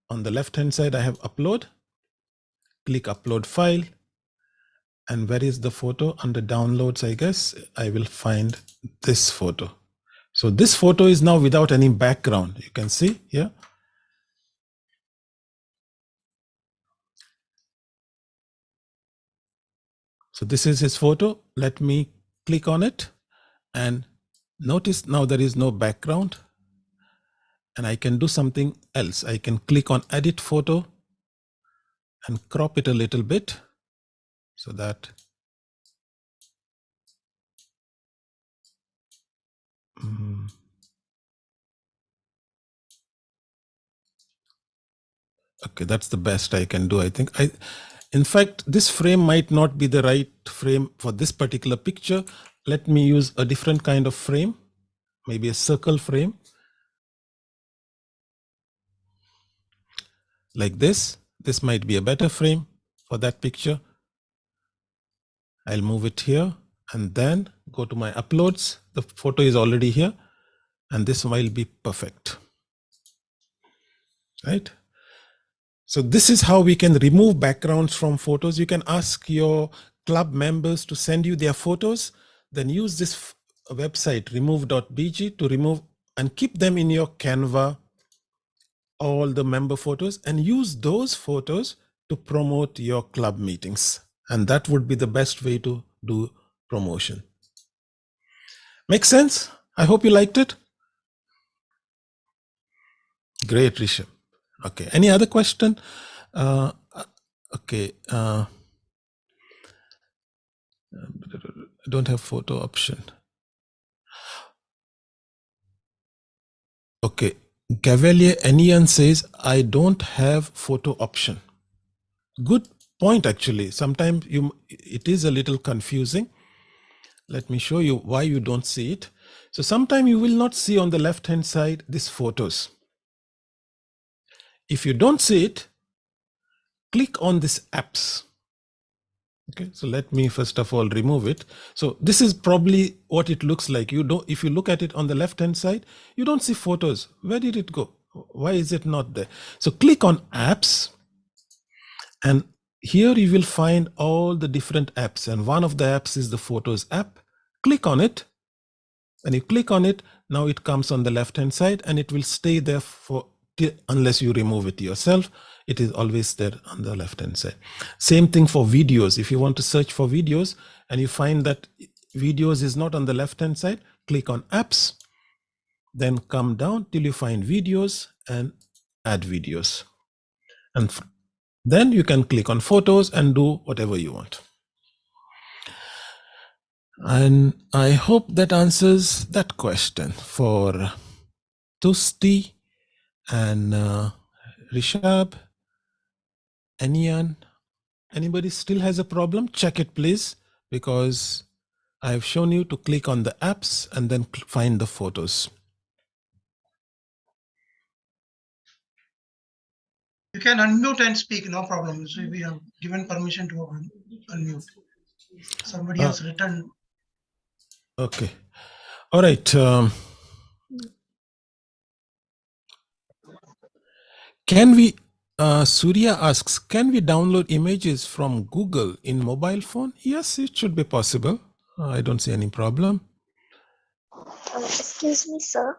On the left-hand side, I have upload. Click upload file. And where is the photo? Under downloads, I guess I will find this photo. So this photo is now without any background. You can see here. So this is his photo. Let me click on it and notice now there is no background. And I can do something else. I can click on edit photo and crop it a little bit so that okay, that's the best I can do. I think in fact, this frame might not be the right frame for this particular picture. Let me use a different kind of frame, maybe a circle frame like this. This might be a better frame for that picture. I'll move it here and then go to my uploads. The photo is already here and this will be perfect, right? So this is how we can remove backgrounds from photos. You can ask your club members to send you their photos, then use this website remove.bg to remove and keep them in your Canva, all the member photos, and use those photos to promote your club meetings. And that would be the best way to do promotion. Make sense? I hope you liked it. Great, Rishabh. Okay, any other question? Okay. I don't have photo option. Okay. Cavalier Anian says, I don't have photo option. Good point, actually. Sometimes it is a little confusing. Let me show you why you don't see it. So sometimes you will not see on the left-hand side these photos. If you don't see it, click on this apps. Okay, so let me first of all remove it. So this is probably what it looks like. If you look at it on the left hand side, you don't see photos. Where did it go? Why is it not there? So click on apps, and here you will find all the different apps, and one of the apps is the Photos app. Click on it. When you click on it, now it comes on the left hand side and it will stay there unless you remove it yourself. It is always there on the left hand side. Same thing for videos. If you want to search for videos and you find that videos is not on the left hand side, click on apps, then come down till you find videos and add videos. And then you can click on photos and do whatever you want. And I hope that answers that question for Tusti and Rishabh, Anian. Anybody still has a problem? Check it, please, because I have shown you to click on the apps and then find the photos. You can unmute and speak, no problem. So we have given permission to unmute. Somebody has written. Okay. All right. Can we Surya asks, can we download images from Google in mobile phone? Yes, it should be possible. I don't see any problem. Excuse me, sir.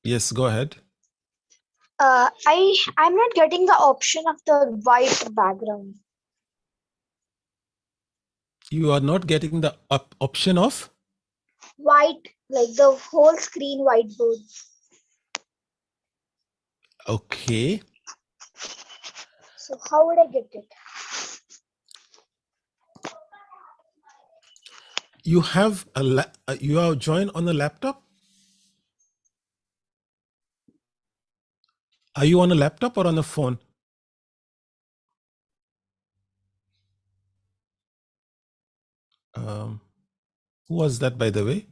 Yes, go ahead. I'm not getting the option of the white background. You are not getting the option of? White, like the whole screen whiteboard. Okay. So how would I get it? You have you are joined on a laptop? Are you on a laptop or on a phone? Who was that, by the way?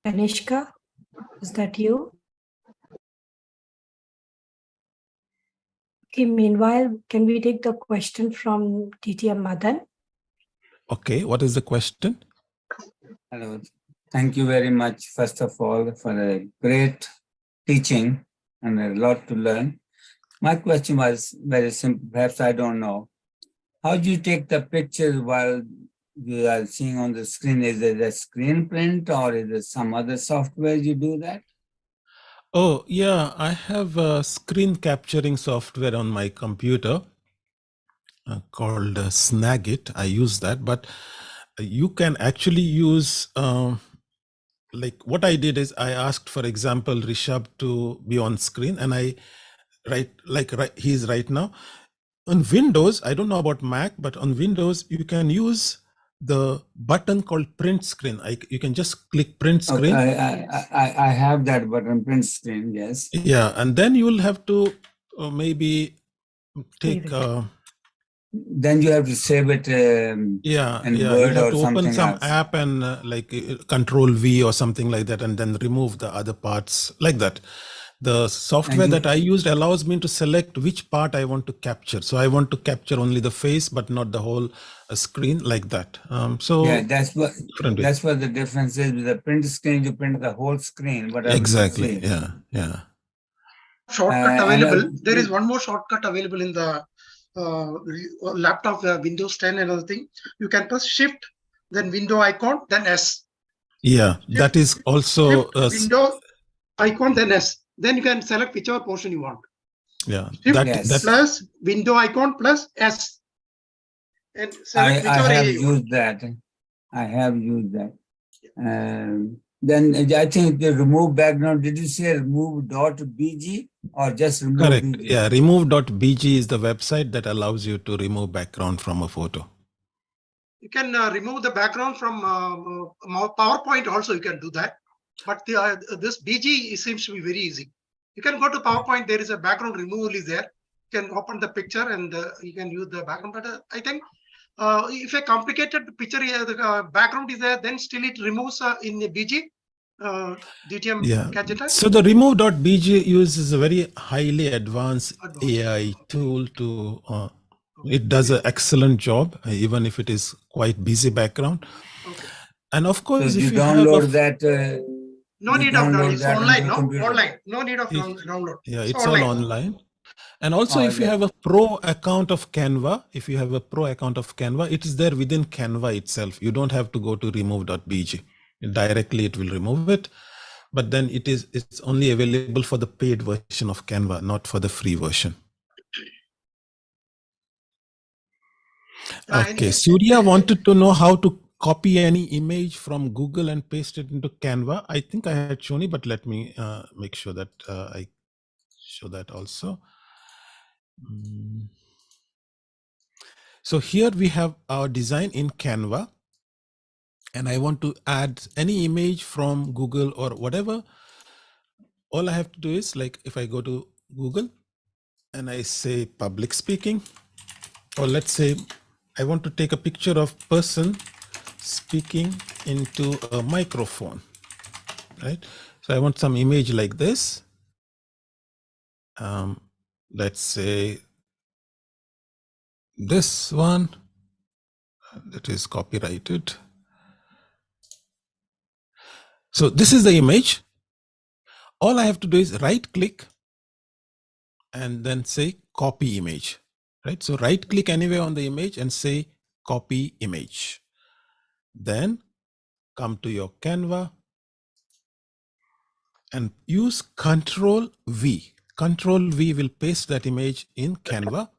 Kanishka, is that you? Okay, meanwhile, can we take the question from TTM Madan? Okay, what is the question? Hello. Thank you very much, first of all, for a great teaching and a lot to learn. My question was very simple. Perhaps I don't know. How do you take the pictures while you are seeing on the screen? Is it a screen print or is it some other software you do that? Oh, yeah, I have a screen capturing software on my computer called Snagit. I use that, but you can actually use, like what I did is I asked, for example, Rishabh to be on screen, and I he's right now. On Windows, I don't know about Mac, but on Windows, you can use the button called print screen. You can just click print screen. Okay, I have that button, print screen, yes. Yeah, and then you will have to maybe take... then you have to save it in Word you have or to something open some else. app and Control V or something like that, and then remove the other parts like that. The software that I used allows me to select which part I want to capture. So I want to capture only the face, but not the whole screen like that. So yeah, that's what the difference is. With the print screen, you print the whole screen. Whatever exactly. Yeah. Shortcut available. There is one more shortcut available in the laptop, Windows 10 and other thing. You can press Shift, then window icon, then S. Yeah, Shift, that is also window icon, then S. Then you can select whichever portion you want. Yeah, Shift plus window icon plus S. And select I have used that. I have used that. Then I think the remove background, did you say remove.bg or just remove? Correct. BG? Yeah, remove.bg is the website that allows you to remove background from a photo. You can remove the background from PowerPoint also, you can do that. But this BG seems to be very easy. You can go to PowerPoint, there is a background removal is there. You can open the picture and you can use the background. But I think if a complicated picture, the background is there, then still it removes in the BG. TM Cajetan. So the remove.bg uses a very highly advanced AI tool to, it does an excellent job, even if it is quite busy background. Okay. And of course, so if you download have that, no need of download, it's online, no? Online, no need of download. Yeah, it's all online. And also, if you have a pro account of Canva, it is there within Canva itself. You don't have to go to remove.bg. Directly, it will remove it. But then it's only available for the paid version of Canva, not for the free version. Okay, Surya wanted to know how to copy any image from Google and paste it into Canva. I think I had shown you, but let me make sure that I show that also. So here we have our design in Canva, and I want to add any image from Google or whatever. All I have to do is, like, if I go to Google and I say public speaking, or let's say I want to take a picture of person speaking into a microphone, right? So I want some image like this. Let's say this one, that is copyrighted. So this is the image. All I have to do is right click and then say copy image, right? So right click anywhere on the image and say copy image. Then come to your Canva and use Control V. Control V will paste that image in Canva,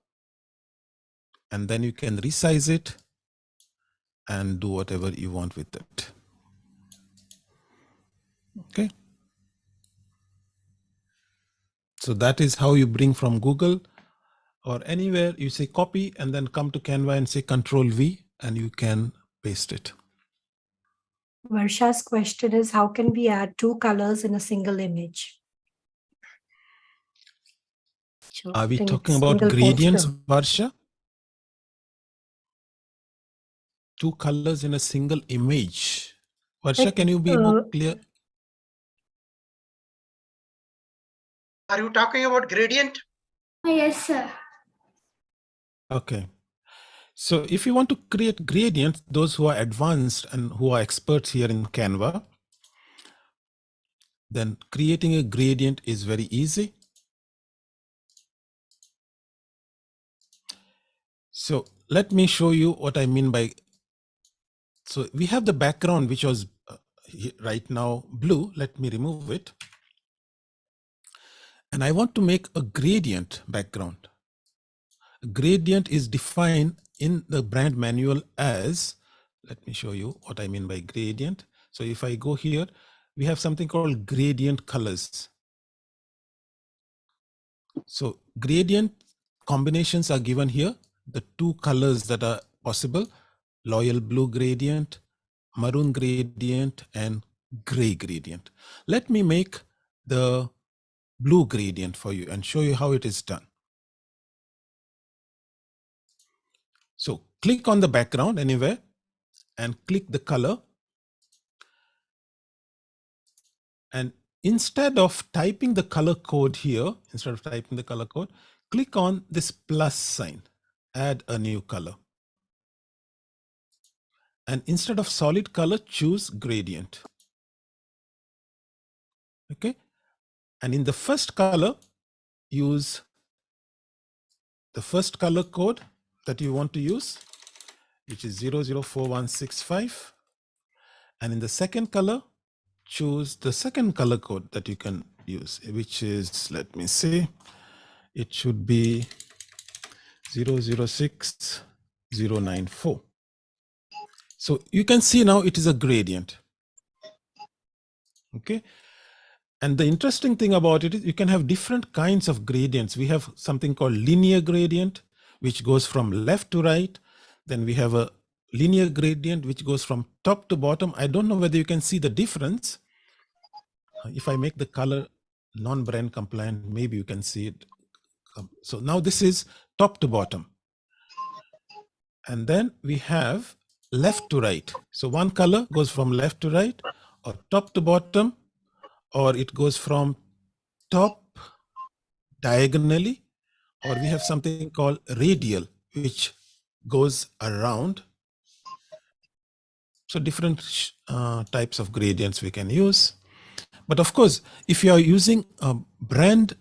and then you can resize it and do whatever you want with it. Okay. So that is how you bring from Google or anywhere. You say copy and then come to Canva and say Control V and you can paste it. Varsha's question is, how can we add 2 colors in a single image? So Are we I think talking it's about single gradients, poster. Varsha? 2 colors in a single image. Varsha, Like, can you be more clear? Are you talking about gradient? Yes, sir. Okay. So if you want to create gradients, those who are advanced and who are experts here in Canva, then creating a gradient is very easy. So let me show you what I mean by, so we have the background, which was right now blue. Let me remove it. And I want to make a gradient background. A gradient is defined in the brand manual as, let me show you what I mean by gradient. So if I go here, we have something called gradient colors. So gradient combinations are given here. The 2 colors that are possible: loyal blue gradient, maroon gradient, and gray gradient. Let me make the blue gradient for you and show you how it is done. So click on the background anywhere and click the color. And instead of typing the color code here, click on this plus sign, add a new color. And instead of solid color, choose gradient. Okay. And in the first color, use the first color code that you want to use, which is 004165. And in the second color, choose the second color code that you can use, which is, let me see, it should be 006094. So you can see now it is a gradient. Okay. And the interesting thing about it is you can have different kinds of gradients. We have something called linear gradient, which goes from left to right. Then we have a linear gradient, which goes from top to bottom. I don't know whether you can see the difference. If I make the color non-brand compliant, maybe you can see it. So now this is top to bottom. And then we have left to right. So one color goes from left to right, or top to bottom, or it goes from top diagonally, or we have something called radial, which goes around. So different types of gradients we can use. But of course, if you are using brand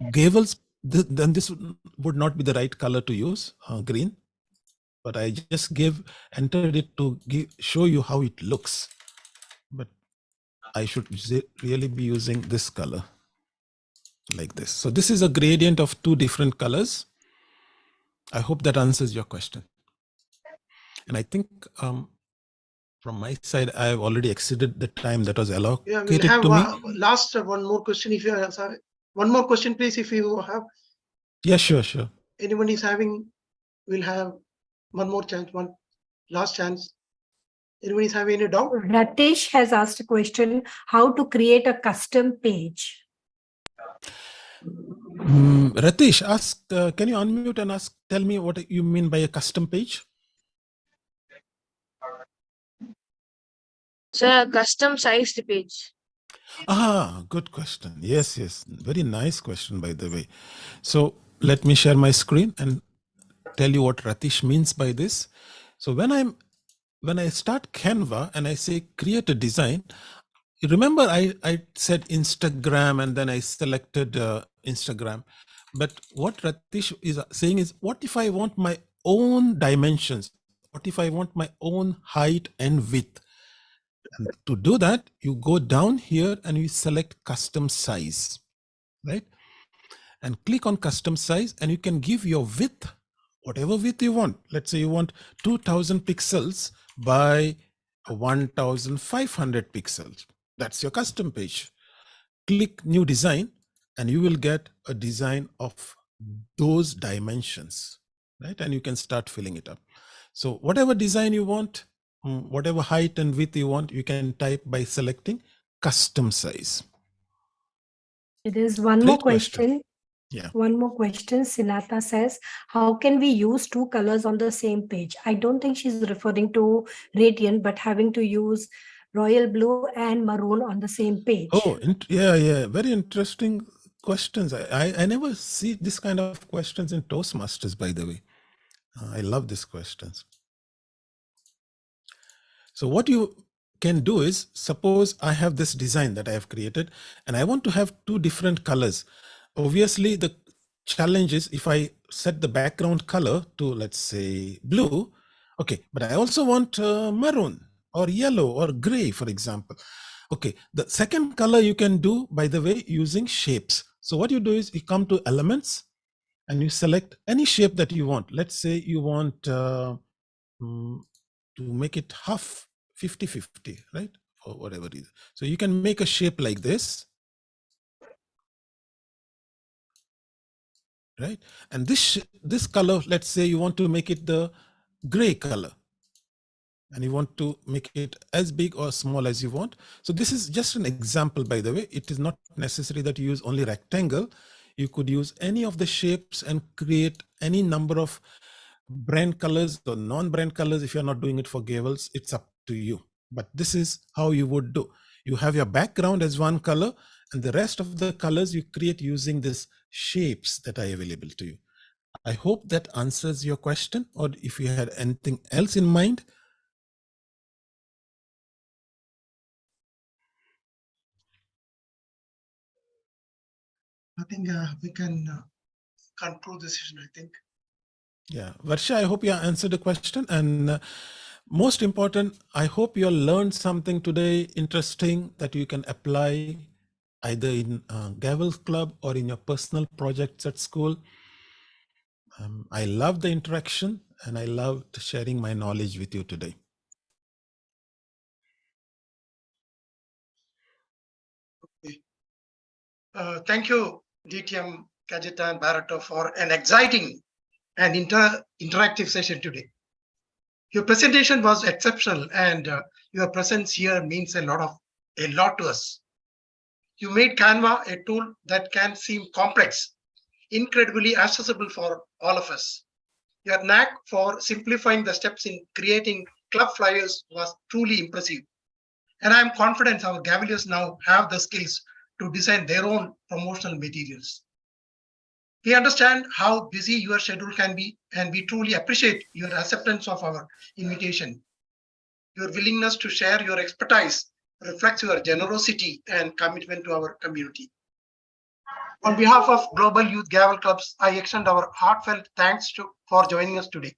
gavels, then this would not be the right color to use, green. But I just entered it to show you how it looks. But I should really be using this color like this. So this is a gradient of 2 different colors. I hope that answers your question. And I think from my side, I have already exceeded the time that was allocated to me. Last one more question. If you have one more question, please, if you have. Yeah, sure. Anyone is having, we'll have one more chance, one last chance. Anyone is having any doubt? Ratish has asked a question, how to create a custom page. Ratish, can you unmute and tell me what you mean by a custom page? Sir, custom sized page. Good question. Yes. Very nice question, by the way. So let me share my screen and tell you what Ratish means by this. So when I start Canva and I say create a design, remember I said Instagram and then I selected Instagram. But what Ratish is saying is, what if I want my own dimensions? What if I want my own height and width? And to do that, you go down here and you select custom size, right? And click on custom size, and you can give your width, whatever width you want. Let's say you want 2000 pixels by 1500 pixels. That's your custom page. Click new design and you will get a design of those dimensions, right? And you can start filling it up. So whatever design you want, whatever height and width you want, you can type by selecting custom size. There's one Great more question. question. Yeah. One more question. Sinata says, how can we use two colors on the same page? I don't think she's referring to Radiant, but having to use royal blue and maroon on the same page. Oh, yeah. Very interesting questions. I never see this kind of questions in Toastmasters, by the way. I love these questions. So what you can do is, suppose I have this design that I have created and I want to have two different colors. Obviously, the challenge is if I set the background color to, let's say, blue, okay, but I also want maroon or yellow or gray, for example. Okay, the second color you can do, by the way, using shapes. So what you do is you come to elements and you select any shape that you want. Let's say you want to make it half 50-50, right? For whatever reason. So you can make a shape like this, right? And this color, let's say you want to make it the gray color, and you want to make it as big or small as you want. So this is just an example, by the way. It is not necessary that you use only rectangle. You could use any of the shapes and create any number of brand colors or non-brand colors. If you're not doing it for gavels, it's up to you. But this is how you would do. You have your background as one color, and the rest of the colors you create using these shapes that are available to you. I hope that answers your question, or if you had anything else in mind. I think we can conclude the session, I think. Yeah, Varsha, I hope you answered the question. And most important, I hope you learned something today interesting that you can apply either in Gavel Club or in your personal projects at school. I love the interaction and I loved sharing my knowledge with you today. Okay. Thank you, TM Cajetan Barretto, for an exciting and interactive session today. Your presentation was exceptional, and your presence here means a lot to us. You made Canva a tool that can seem complex, incredibly accessible for all of us. Your knack for simplifying the steps in creating club flyers was truly impressive. And I'm confident our Gaveliers now have the skills to design their own promotional materials. We understand how busy your schedule can be, and we truly appreciate your acceptance of our invitation. Your willingness to share your expertise reflects your generosity and commitment to our community. On behalf of Global Youth Gavel Clubs, I extend our heartfelt thanks for joining us today.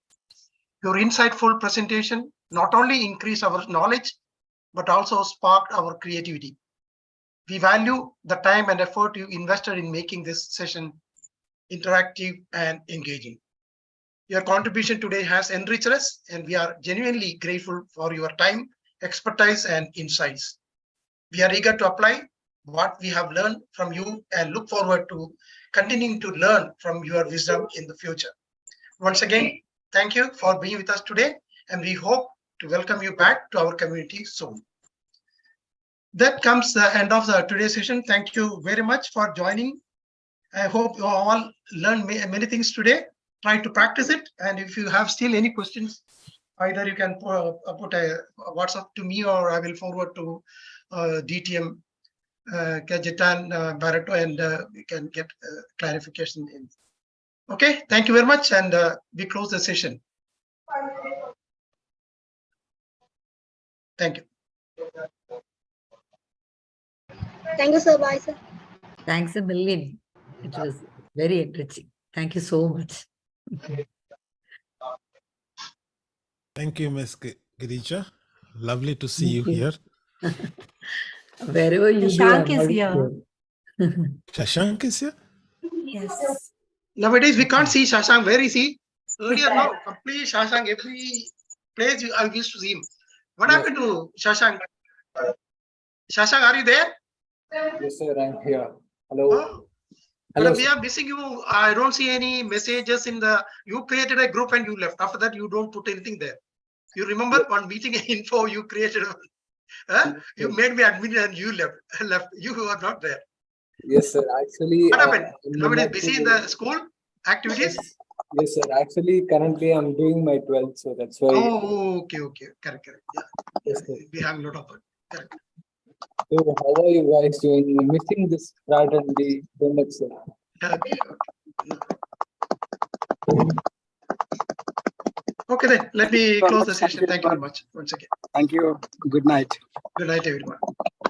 Your insightful presentation not only increased our knowledge, but also sparked our creativity. We value the time and effort you invested in making this session interactive and engaging. Your contribution today has enriched us, and we are genuinely grateful for your time, expertise, and insights. We are eager to apply what we have learned from you and look forward to continuing to learn from your wisdom in the future. Once again, thank you for being with us today, and we hope to welcome you back to our community soon. That comes the end of today's session. Thank you very much for joining. I hope you all learned many things today. Try to practice it. And if you have still any questions, either you can put a WhatsApp to me, or I will forward to DTM Cajetan Barretto, and we can get clarification in. Okay, thank you very much. And we close the session. Thank you. Thank you, sir. Bye, sir. Thanks a million. It was very enriching. Thank you so much. Thank you, Ms. Girija. Lovely to see you Thank you. here. Wherever you go, Shashank I'm is always here. there. Shashank is here? Yes. Nowadays, we can't see Shashank. Where is he? Earlier, no, complete Shashank, every place I used to see him. What happened to Shashank? Shashank, are you there? Yes, sir, I'm here. Hello. Oh. Hello, We are missing you. I don't see any messages in the. You created a group and you left. After that, you don't put anything there. You remember one meeting info you created? You made me admin and you left. You were not there. Yes, sir. Actually, What happened? I'm Nobody not busy in too- the school activities? Yes, sir. Actually, currently I'm doing my 12th, so that's why. Oh, okay. Correct. Yeah. Yes, sir. We have a lot of it. Correct. So, how are you guys doing? I'm missing this Saturday so much, sir. Okay. Okay, then let me close the session. Thank you very much once again. Thank you. Good night. Good night, everyone.